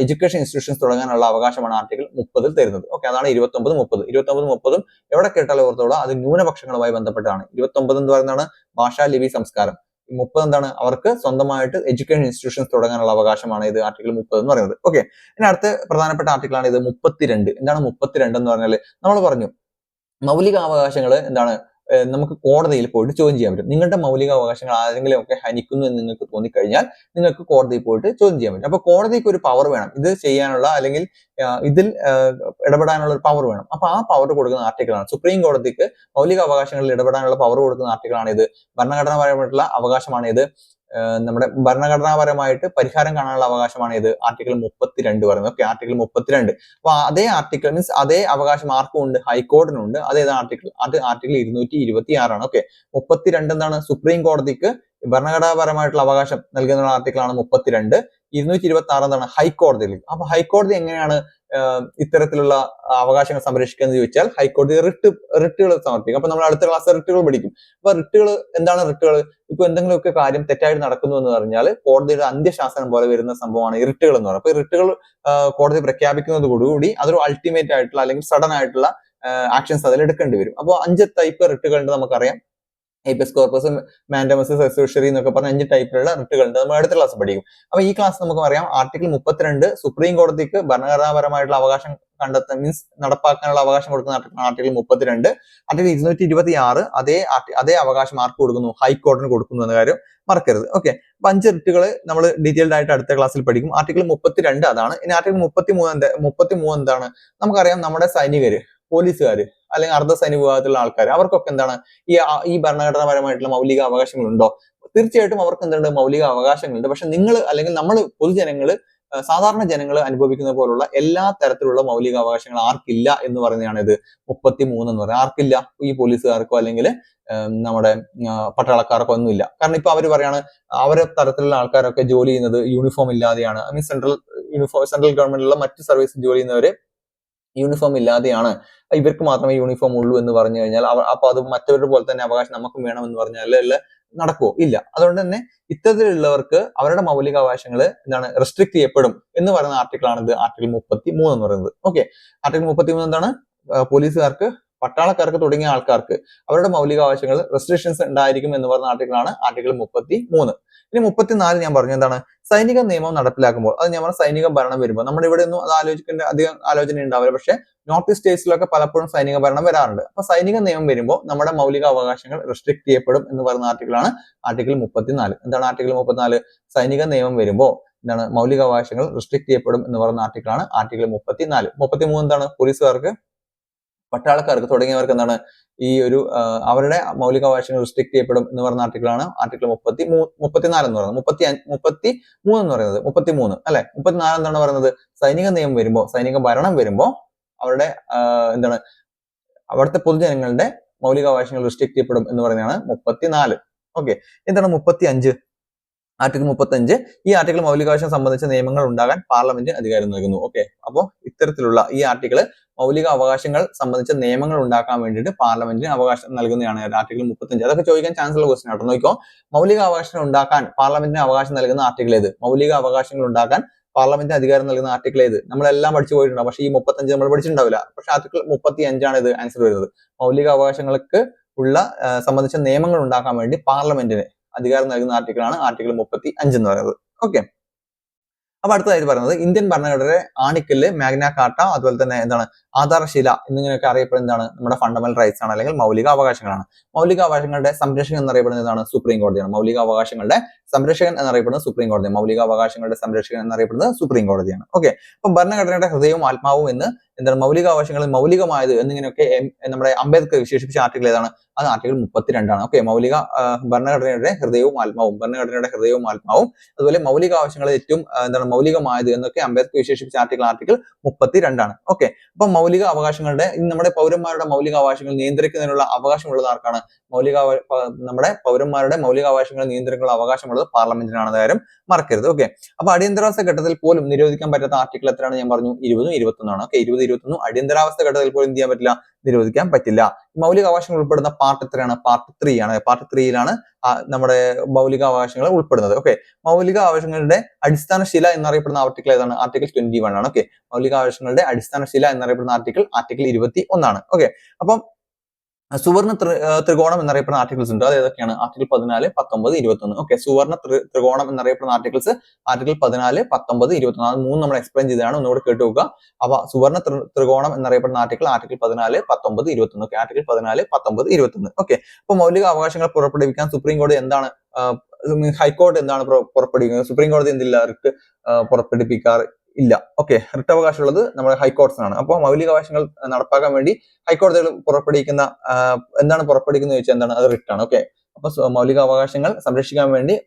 എഡ്യൂക്കേഷൻ ഇൻസ്റ്റിറ്റ്യൂഷൻസ് തുടങ്ങാനുള്ള അവകാശമാണ് ആർട്ടിക്കിൾ 30 തരുന്നത്. ഓക്കെ, അതാണ് 29, 30. 29, 30 എവിടെ കേട്ടാലും ഓർത്തോളൂ അത് ന്യൂനപക്ഷങ്ങളുമായി ബന്ധപ്പെട്ടാണ്. 29 എന്ന് പറയുന്നതാണ് ഭാഷ, ലിപി, സംസ്കാരം. 30 എന്താണ് അവർക്ക് സ്വന്തമായിട്ട് എഡ്യൂക്കേഷൻ ഇൻസ്റ്റിറ്റ്യൂഷൻസ് തുടങ്ങാനുള്ള അവകാശമാണ് ഇത് ആർട്ടിക്കിൾ 30 എന്ന് പറയുന്നത്. ഓക്കെ, ഇനി അടുത്ത പ്രധാനപ്പെട്ട ആർട്ടിക്കിളാണ് ഇത് 32. എന്താണ് 32 എന്ന് പറഞ്ഞാൽ നമ്മൾ പറഞ്ഞു മൗലികാവകാശങ്ങൾ എന്താണ് നമുക്ക് കോടതിയിൽ പോയിട്ട് ചോദ്യം ചെയ്യാൻ പറ്റും. നിങ്ങളുടെ മൗലികാവകാശങ്ങൾ ആരെങ്കിലും ഒക്കെ ഹനിക്കുന്നു എന്ന് നിങ്ങൾക്ക് തോന്നിക്കഴിഞ്ഞാൽ നിങ്ങൾക്ക് കോടതിയിൽ പോയിട്ട് ചോദ്യം ചെയ്യാൻ പറ്റും. അപ്പൊ കോടതിക്ക് ഒരു പവർ വേണം ഇത് ചെയ്യാനുള്ള അല്ലെങ്കിൽ ഇതിൽ ഇടപെടാനുള്ള ഒരു പവർ വേണം. അപ്പൊ ആ പവർ കൊടുക്കുന്ന ആർട്ടിക്കിളാണ് സുപ്രീം കോടതിക്ക് മൗലികാവകാശങ്ങളിൽ ഇടപെടാനുള്ള പവർ കൊടുക്കുന്ന ആർട്ടിക്കിളാണ് ഇത്. ഭരണഘടനാപരമായിട്ടുള്ള അവകാശമാണ് ഇത്. നമ്മുടെ ഭരണഘടനാപരമായിട്ട് പരിഹാരം കാണാനുള്ള അവകാശമാണ് ഇത് ആർട്ടിക്കിൾ 32 പറയുന്നത്. Okay, article 32. അപ്പൊ അതേ ആർട്ടിക്കിൾ മീൻസ് അതേ അവകാശം ആർക്കും ഉണ്ട്, ഹൈക്കോടതിനുണ്ട്. അതേതാണ് ആർട്ടിക്കിൾ? അത് ആർട്ടിക്കിൾ 226 ആണ്. ഓക്കെ, 32 എന്താണ് സുപ്രീം കോടതിക്ക് ഭരണഘടനാപരമായിട്ടുള്ള അവകാശം നൽകുന്ന ആർട്ടിക്കിളാണ് 32. 226 എന്താണ് ഹൈക്കോടതിയിൽ. അപ്പൊ ഹൈക്കോടതി എങ്ങനെയാണ് ഇത്തരത്തിലുള്ള അവകാശങ്ങൾ സംരക്ഷിക്കുക എന്ന് ചോദിച്ചാൽ ഹൈക്കോടതി റിട്ടുകൾ സമർപ്പിക്കും. അപ്പൊ നമ്മൾ അടുത്ത ക്ലാസ് റിട്ടുകൾ പഠിക്കും. അപ്പൊ എന്താണ് റിട്ടുകൾ? ഇപ്പൊ എന്തെങ്കിലുമൊക്കെ കാര്യം തെറ്റായിട്ട് നടക്കുന്നു എന്ന് പറഞ്ഞാൽ കോടതിയുടെ അന്ത്യശാസനം പോലെ വരുന്ന സംഭവമാണ് റിട്ടുകൾ എന്ന് പറയുന്നത്. അപ്പൊ റിട്ടുകൾ കോടതി പ്രഖ്യാപിക്കുന്നതോടുകൂടി അതൊരു അൾട്ടിമേറ്റ് ആയിട്ടുള്ള അല്ലെങ്കിൽ സഡൻ ആയിട്ടുള്ള ആക്ഷൻസ് അതിൽ എടുക്കേണ്ടി വരും. അപ്പോൾ 5 ടൈപ്പ് റിട്ടുകൾ ഉണ്ട് നമുക്കറിയാം. ഹേബിയസ് കോർപ്പസ്, മാൻഡമസ്, സെസ്യൂഷറി എന്നൊക്കെ പറഞ്ഞ 5 ടൈപ്പിലുള്ള റിട്ടുകളുണ്ട്. നമ്മൾ അടുത്ത ക്ലാസ് പഠിക്കും. അപ്പൊ ഈ ക്ലാസ് നമുക്ക് അറിയാം ആർട്ടിക്കിൾ 32 സുപ്രീം കോടതിക്ക് ഭരണഘടനാപരമായിട്ടുള്ള അവകാശം കണ്ടെത്താൻ മീൻസ് നടപ്പാക്കാനുള്ള അവകാശം കൊടുക്കുന്ന ആർട്ടിക്കിൾ 32. ആർട്ടിക്കിൾ 226 അതേ അവകാശം ആർക്ക് കൊടുക്കുന്നു? ഹൈക്കോടതിന് കൊടുക്കുന്നു എന്ന കാര്യം മറക്കരുത്. ഓക്കെ, അപ്പൊ 5 റിട്ടുകൾ നമ്മൾ ഡീറ്റെയിൽഡ് ആയിട്ട് അടുത്ത ക്ലാസ്സിൽ പഠിക്കും. ആർട്ടിക്കിൾ 32 അതാണ്. ഇനി ആർട്ടിക്കിൾ 33 എന്താണ്? നമുക്കറിയാം, നമ്മുടെ സൈനികര്, പോലീസുകാര് അല്ലെങ്കിൽ അർദ്ധ സൈനിക വിഭാഗത്തിലുള്ള ആൾക്കാർ, അവർക്കൊക്കെ എന്താണ് ഈ ഭരണഘടനാപരമായിട്ടുള്ള മൗലിക അവകാശങ്ങളുണ്ടോ? തീർച്ചയായിട്ടും അവർക്ക് എന്തുണ്ട്? മൗലിക അവകാശങ്ങളുണ്ട്. പക്ഷെ നിങ്ങൾ അല്ലെങ്കിൽ നമ്മൾ പൊതുജനങ്ങള്, സാധാരണ ജനങ്ങൾ അനുഭവിക്കുന്ന പോലുള്ള എല്ലാ തരത്തിലുള്ള മൗലിക അവകാശങ്ങൾ ആർക്കില്ല എന്ന് പറയുന്നതാണ് ഇത് 33 എന്ന് പറയുന്നത്. ആർക്കില്ല? ഈ പോലീസുകാർക്കോ അല്ലെങ്കിൽ നമ്മുടെ പട്ടാളക്കാർക്കോ ഒന്നുമില്ല. കാരണം ഇപ്പൊ അവർ പറയാണ്, അവരെ തരത്തിലുള്ള ആൾക്കാരൊക്കെ ജോലി ചെയ്യുന്നത് യൂണിഫോം ഇല്ലാതെയാണ്. ഐ മീൻ സെൻട്രൽ ഗവൺമെന്റിലുള്ള മറ്റ് സർവീസ് ജോലി ചെയ്യുന്നവര് യൂണിഫോം ഇല്ലാതെയാണ്, ഇവർക്ക് മാത്രമേ യൂണിഫോം ഉള്ളൂ എന്ന് പറഞ്ഞു കഴിഞ്ഞാൽ അപ്പൊ അത് മറ്റവരുടെ പോലെ തന്നെ അവകാശം നമുക്കും വേണം എന്ന് പറഞ്ഞാൽ നടക്കുവോ? ഇല്ല. അതുകൊണ്ട് തന്നെ ഇത്തരത്തിലുള്ളവർക്ക് അവരുടെ മൗലിക അവകാശങ്ങൾ എന്താണ് റെസ്ട്രിക്ട് ചെയ്യപ്പെടും എന്ന് പറയുന്ന ആർട്ടിക്കിളാണിത്, ആർട്ടിക്കിൾ 33 എന്ന് പറയുന്നത്. ഓക്കെ, ആർട്ടിക്കിൾ 33 എന്താണ്? പോലീസുകാർക്ക്, പട്ടാളക്കാർക്ക് തുടങ്ങിയ ആൾക്കാർക്ക് അവരുടെ മൗലികാവകാശങ്ങൾ റെസ്ട്രിക്ഷൻസ് ഉണ്ടായിരിക്കും എന്ന് പറയുന്ന ആർട്ടിക്കിളാണ് ആർട്ടിക്കിൾ 33. ഇനി 34 ഞാൻ പറഞ്ഞു എന്താണ്? സൈനിക നിയമം നടപ്പിലാക്കുമ്പോൾ, അത് ഞാൻ പറഞ്ഞ സൈനിക ഭരണം വരുമ്പോൾ, നമ്മുടെ ഇവിടെ ഒന്നും അത് ആലോചിക്കേണ്ട അധികം ആലോചന ഉണ്ടാവില്ല. പക്ഷെ നോർത്ത് ഈസ്റ്റ് സ്റ്റേറ്റ്സിലൊക്കെ പലപ്പോഴും സൈനിക ഭരണം വരാറുണ്ട്. അപ്പൊ സൈനിക നിയമം വരുമ്പോൾ നമ്മുടെ മൗലിക അവകാശങ്ങൾ റെസ്ട്രിക്ട് ചെയ്യപ്പെടും എന്ന് പറയുന്ന ആർട്ടിക്കിളാണ് ആർട്ടിക്കിൾ 34. എന്താണ് ആർട്ടിക്കിൾ 34? സൈനിക നിയമം വരുമ്പോൾ എന്താണ് മൗലിക അവകാശങ്ങൾ റെസ്ട്രിക്ട് ചെയ്യപ്പെടും എന്ന് പറയുന്ന ആർട്ടിക്കിളാണ് ആർട്ടിക്കിൾ 34. 33 എന്താണ്? പോലീസുകാർക്ക്, പട്ടാളക്കാർക്ക് തുടങ്ങിയവർക്ക് എന്താണ് ഈ ഒരു അവരുടെ മൗലികാവകാശങ്ങൾ റെസ്ട്രിക്ട് ചെയ്യപ്പെടും എന്ന് പറയുന്ന ആർട്ടിക്കിളാണ് ആർട്ടിക്കിൾ 34 എന്ന് പറയുന്നത്. 33 എന്ന് പറയുന്നത് 33 അല്ലെ. 34 എന്താണ് പറയുന്നത്? സൈനിക നിയമം വരുമ്പോൾ, സൈനിക ഭരണം വരുമ്പോൾ അവരുടെ എന്താണ് അവിടുത്തെ പൊതുജനങ്ങളുടെ മൗലികാവകാശങ്ങൾ റെസ്ട്രിക്ട് ചെയ്യപ്പെടും എന്ന് പറയുന്നതാണ് 34. ഓക്കെ, എന്താണ് 35? ആർട്ടിക്കിൾ 35 ഈ ആർട്ടിക്കിൾ മൗലികാവകാശം സംബന്ധിച്ച നിയമങ്ങൾ ഉണ്ടാകാൻ പാർലമെന്റിന് അധികാരം നൽകുന്നു. ഓക്കെ, അപ്പോൾ ഇത്തരത്തിലുള്ള ഈ ആർട്ടിക്കിൾ മൗലിക അവകാശങ്ങൾ സംബന്ധിച്ച നിയമങ്ങൾ ഉണ്ടാക്കാൻ വേണ്ടിയിട്ട് പാർലമെന്റിന് അവകാശം നൽകുന്നതാണ് ആർട്ടിക്കിൾ 35. അതൊക്കെ ചോദിക്കാൻ ചാൻസ് ഉള്ള ക്വസ്റ്റൻ ആട്ടോ. നോക്കിക്കോ, മൗലിക അവകാശങ്ങൾ ഉണ്ടാക്കാൻ പാർലമെന്റിന് അവകാശം നൽകുന്ന ആർട്ടിക്കിൾ ഏത്? മൗലിക അവകാശങ്ങൾ ഉണ്ടാക്കാൻ പാർലമെന്റിന് അധികാരം നൽകുന്ന ആർട്ടിക്കിൾ ഏത്? നമ്മളെല്ലാം പഠിച്ചു പോയിട്ടുണ്ടാവും, പക്ഷേ ഈ 35 നമ്മൾ പഠിച്ചിട്ടുണ്ടാവില്ല. പക്ഷെ ആർട്ടിക്കിൾ 35 ആണ് ഇത് ആൻസർ വരുന്നത്. മൗലിക അവകാശങ്ങൾക്ക് ഉള്ള സംബന്ധിച്ച നിയമങ്ങൾ ഉണ്ടാക്കാൻ വേണ്ടി പാർലമെന്റിന് അധികാരം നൽകുന്ന ആർട്ടിക്കിളാണ് ആർട്ടിക്കിൾ 35 എന്ന് പറയുന്നത്. ഓക്കെ, അപ്പൊ അടുത്തതായിട്ട് പറയുന്നത് ഇന്ത്യൻ ഭരണഘടനയുടെ ആണിക്കല്ല്, മാഗ്ന കാർട്ട, അതുപോലെ തന്നെ എന്താണ് ആധാരശില എന്നിങ്ങനെയൊക്കെ അറിയപ്പെടുന്ന എന്താണ്? നമ്മുടെ ഫണ്ടമെന്റൽ റൈറ്റ്സ് ആണ്, അല്ലെങ്കിൽ മൗലിക അവകാശങ്ങളാണ്. മൗലിക അവകാശങ്ങളുടെ സംരക്ഷകൻ എന്നറിയപ്പെടുന്നത് എന്താണ്? സുപ്രീം കോടതിയാണ്. മൗലിക അവകാശങ്ങളുടെ സംരക്ഷകൻ എന്നറിയപ്പെടുന്നത് സുപ്രീം കോടതി. മൗലിക അവകാശങ്ങളുടെ സംരക്ഷകൻ എന്നറിയപ്പെടുന്നത് സുപ്രീം കോടതിയാണ്. ഓക്കെ, അപ്പൊ ഭരണഘടനയുടെ ഹൃദയവും ആത്മാവും എന്ന് എന്താണ് മൗലികാവകാശങ്ങളിൽ മൗലികമായത് എന്നിങ്ങനെയൊക്കെ നമ്മുടെ അംബേദ്കർ വിശേഷിപ്പിച്ച ആർട്ടിക്കിൾ ഏതാണ്? അത് ആർട്ടിക്കിൾ 32 ആണ്. ഓക്കെ, ഭരണഘടനയുടെ ഹൃദയവും ആത്മാവും, ഭരണഘടനയുടെ ഹൃദയവും ആത്മാവും, അതുപോലെ മൗലികാവകാശങ്ങളിൽ ഏറ്റവും എന്താണ് മൗലികമായത് എന്നൊക്കെ അംബേദ്കർ വിശേഷിപ്പിച്ച ആർട്ടിക്കിൾ 32 ആണ്. ഓക്കെ, അപ്പൊ മൗലിക അവകാശങ്ങളുടെ നമ്മുടെ പൗരന്മാരുടെ മൗലിക അവകാശങ്ങൾ നിയന്ത്രിക്കുന്നതിനുള്ള അവകാശമുള്ളത് ആർക്കാണ്? നമ്മുടെ പൗരന്മാരുടെ മൗലികാവകാശങ്ങൾ നിയന്ത്രിക്കാനുള്ള അവകാശമുള്ളത് പാർലമെന്റിനാണെന്ന കാര്യം മറക്കരുത്. ഓക്കെ, അപ്പൊ അടിയന്തരാവസ്ഥ ഘട്ടത്തിൽ പോലും നിരോധിക്കാൻ പറ്റാത്ത ആർട്ടിക്കിൾ എത്രയാണ്? ഞാൻ പറഞ്ഞു 20, 21 ആണ്. ഓക്കെ, 20, 21 അടിയന്തരാവസ്ഥ ഘട്ടത്തിൽ പോലും എന്ത് ചെയ്യാൻ പറ്റില്ല? നിരോധിക്കാൻ പറ്റില്ല. മൗലിക അവകാശങ്ങൾ ഉൾപ്പെടുന്ന പാർട്ട് എത്രയാണ്? പാർട്ട് 3 ആണ്. പാർട്ട് 3യിലാണ് നമ്മുടെ മൗലിക അവകാശങ്ങൾ ഉൾപ്പെടുന്നത്. ഓക്കെ, മൗലിക അവകാശങ്ങളുടെ അടിസ്ഥാന ശില എന്നറിയപ്പെടുന്ന ആർട്ടിക്കിൾ ഏതാണ്? ആർട്ടിക്കിൾ 21 ആണ്. ഓക്കെ, മൗലിക അവകാശങ്ങളുടെ അടിസ്ഥാന ശില എന്നറിയപ്പെടുന്ന ആർട്ടിക്കിൾ 21 ആണ്. ഓക്കെ, അപ്പം സുവർണ ത്രികോണം എന്നറിയപ്പെടുന്ന ആർട്ടിക്കിൾസ് ഉണ്ട്. അത് ഏതൊക്കെയാണ്? ആർട്ടിക്കിൾ 14, 19, 21. ഓക്കെ, സുവർണ ത്രികോണം എന്നറിയപ്പെടുന്ന ആർട്ടിക്കിൾസ് ആർട്ടിക്കിൾ 14, 19, 21. അത് മൂന്ന് നമ്മൾ എക്സ്പ്ലെയിൻ ചെയ്തതാണ്, ഒന്നുകൂടെ കേട്ടു നോക്കുക. അപ്പൊ സുവർണ ത്രികോണം എന്നറിയപ്പെടുന്ന ആർട്ടിക്കിൾ 14, 19, 21. Okay, article 14, 19, 21. ഓക്കെ, അപ്പൊ മൗലിക അവകാശങ്ങൾ പുറപ്പെടുവിക്കാൻ സുപ്രീം കോടതി എന്താണ് ഹൈക്കോടതി എന്താണ് പുറപ്പെടുവിക്കുന്നത്? സുപ്രീം കോടതി എന്തില്ല റിട്ട് പുറപ്പെടുവിക്കാറ് ഇല്ല. ഓക്കെ, റിട്ട് അവകാശമുള്ളത് നമ്മുടെ ഹൈക്കോടതിയാണ്. അപ്പോൾ മൗലികാവകാശങ്ങൾ നടപ്പാക്കാൻ വേണ്ടി ഹൈക്കോടതികൾ പുറപ്പെടുവിക്കുന്ന എന്താണ് പുറപ്പെടുവിക്കുന്നത് ചോദിച്ചാൽ എന്താണ്? അത് റിട്ട് ആണ്. ഓക്കെ, അപ്പൊ മൗലിക അവകാശങ്ങൾ സംരക്ഷിക്കാൻ വേണ്ടി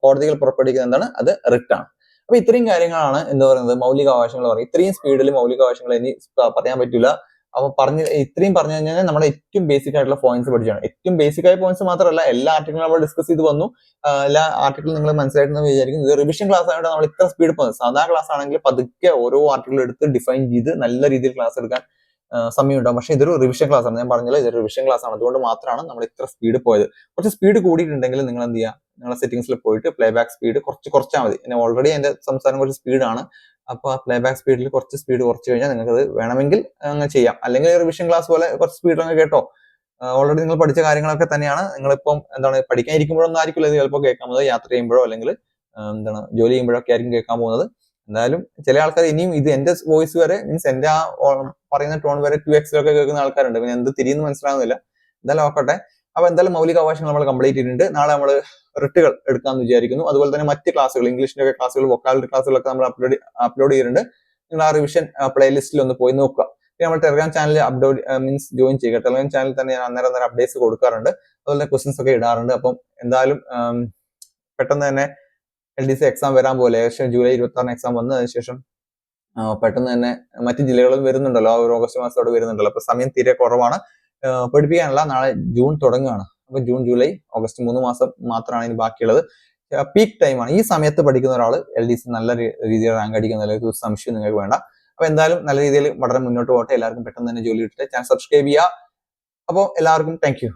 കോടതികൾ പുറപ്പെടുവിക്കുന്ന എന്താണ്? അത് റിട്ട് ആണ്. അപ്പൊ ഇത്രയും കാര്യങ്ങളാണ് എന്ത് പറയുന്നത് മൗലിക അവകാശങ്ങൾ പറയുന്നത്. ഇത്രയും സ്പീഡിൽ മൗലിക അവകാശങ്ങൾ ഇനി പറയാൻ പറ്റില്ല. അപ്പൊ ഇത്രയും പറഞ്ഞു കഴിഞ്ഞാൽ നമ്മുടെ ഏറ്റവും ബേസിക് ആയിട്ടുള്ള പോയിന്റ്സ് പഠിച്ചാണ്. ഏറ്റവും ബേസിക് ആയ പോയിന്റ്സ് മാത്രമല്ല, എല്ലാ ആർട്ടിക്കിളും നമ്മൾ ഡിസ്കസ് ചെയ്ത് വന്നു. എല്ലാ ആർട്ടിക്കിളും നിങ്ങൾ മനസ്സിലായിട്ടുണ്ടെന്ന് വിചാരിക്കുന്നു. ഇത് റിവിഷൻ ക്ലാസ് ആയതുകൊണ്ട് നമ്മൾ ഇത്ര സ്പീഡ് പോകുന്നത്. സാധാരണ ക്ലാസ് ആണെങ്കിൽ പതുക്കെ ഓരോ ആർട്ടിക്കിളും എടുത്ത് ഡിഫൈൻ ചെയ്ത് നല്ല രീതിയിൽ ക്ലാസ് എടുക്കാൻ സമയം ഉണ്ടാവും. പക്ഷെ ഇതൊരു റിവിഷൻ ക്ലാസ് ആണ്. ഞാൻ പറഞ്ഞല്ലോ, ഇതൊരു റിവിഷൻ ക്ലാസ് ആണ്. അതുകൊണ്ട് മാത്രമാണ് നമ്മൾ ഇത്ര സ്പീഡ് പോയത്. കുറച്ച് സ്പീഡ് കൂടിയിട്ടുണ്ടെങ്കിൽ നിങ്ങൾ എന്ത് ചെയ്യുക? നിങ്ങളുടെ സെറ്റിംഗ്സിൽ പോയിട്ട് പ്ലേ ബാക്ക് സ്പീഡ് കുറച്ചാൽ മതി. ഓൾറെഡി എന്റെ സംസാരം കുറച്ച് സ്പീഡാണ്. അപ്പൊ പ്ലേ ബാക്ക് സ്പീഡിൽ കുറച്ച് സ്പീഡ് കുറച്ച് കഴിഞ്ഞാൽ നിങ്ങൾക്ക് അത് വേണമെങ്കിൽ അങ്ങനെ ചെയ്യാം. അല്ലെങ്കിൽ റിവിഷൻ ക്ലാസ് പോലെ കുറച്ച് സ്പീഡ് അങ്ങ് കേട്ടോ. ഓൾറെഡി നിങ്ങൾ പഠിച്ച കാര്യങ്ങളൊക്കെ തന്നെയാണ്. നിങ്ങളിപ്പം എന്താണ് പഠിക്കാൻ ഇരിക്കുമ്പോഴൊന്നും ആയിരിക്കില്ല ഇത് ചിലപ്പോൾ കേൾക്കാൻ പോകുന്നത്. യാത്ര ചെയ്യുമ്പോഴോ അല്ലെങ്കിൽ എന്താണ് ജോലി ചെയ്യുമ്പോഴൊക്കെ ആയിരിക്കും കേൾക്കാൻ പോകുന്നത്. എന്തായാലും ചില ആൾക്കാർ ഇനിയും ഇത് എന്റെ വോയിസ് വരെ മീൻസ് എന്റെ ആ പറയുന്ന ടോൺ വരെ 2x കേൾക്കുന്ന ആൾക്കാരുണ്ട്. പിന്നെ എന്ത് തിരിയുന്നു മനസ്സിലാകുന്നില്ല. എന്തായാലും നോക്കട്ടെ. അപ്പൊ എന്തായാലും മൗലിക അവകാശങ്ങൾ നമ്മൾ കംപ്ലീറ്റ് ചെയ്തിട്ടുണ്ട്. നാളെ നമ്മൾ റിട്ടുകൾ എടുക്കാമെന്ന് വിചാരിക്കുന്നു. അതുപോലെ തന്നെ മറ്റ് ക്ലാസ്സുകൾ, ഇംഗ്ലീഷിന്റെ ഒക്കെ ക്ലാസ്സുകൾ, വൊക്കാബുലറി ക്ലാസ്സുകളൊക്കെ നമ്മൾ അപ്ലോഡ് ചെയ്തിട്ടുണ്ട്. നിങ്ങൾ ആ റിവിഷൻ പ്ലേലിസ്റ്റിൽ ഒന്ന് പോയി നോക്കുക. പിന്നെ നമ്മൾ ടെലഗ്രാം ചാനൽ മീൻസ് ജോയിൻ ചെയ്യുക. ടെലഗ്രാം ചാനൽ തന്നെ ഞാൻ അന്നേരം അപ്ഡേറ്റ്സ് കൊടുക്കാറുണ്ട്. അതുപോലെ തന്നെ ക്വസ്റ്റ്യൻസ് ഒക്കെ ഇടാറുണ്ട്. അപ്പം എന്തായാലും പെട്ടെന്ന് തന്നെ LDC എക്സാം വരാൻ പോലെ, ഏകദേശം ജൂലൈ 26 എക്സാം വന്നതിന് ശേഷം പെട്ടെന്ന് തന്നെ മറ്റ് ജില്ലകളും വരുന്നുണ്ടല്ലോ, ആ ഒരു ഓഗസ്റ്റ് മാസത്തോടെ വരുന്നുണ്ടല്ലോ. അപ്പൊ സമയം തീരെ കുറവാണ്. പഠിപ്പിക്കാനുള്ള നാളെ ജൂൺ തുടങ്ങുകയാണ്. അപ്പൊ ജൂൺ, ജൂലൈ, ഓഗസ്റ്റ് 3 മാസം മാത്രമാണ് ഇനി ബാക്കിയുള്ളത്. പീക്ക് ടൈമാണ്. ഈ സമയത്ത് പഠിക്കുന്ന ഒരാൾ LDC നല്ല രീതിയിൽ റാങ്ക് അടിക്കുന്നതിൽ ഒരു സംശയം നിങ്ങൾക്ക് വേണ്ട. അപ്പൊ എന്തായാലും നല്ല രീതിയിൽ വളരെ മുന്നോട്ട് പോകട്ടെ. എല്ലാവർക്കും പെട്ടെന്ന് തന്നെ ജോലി കിട്ടട്ടെ. ചാനൽ സബ്സ്ക്രൈബ് ചെയ്യുക. അപ്പോൾ എല്ലാവർക്കും താങ്ക് യു.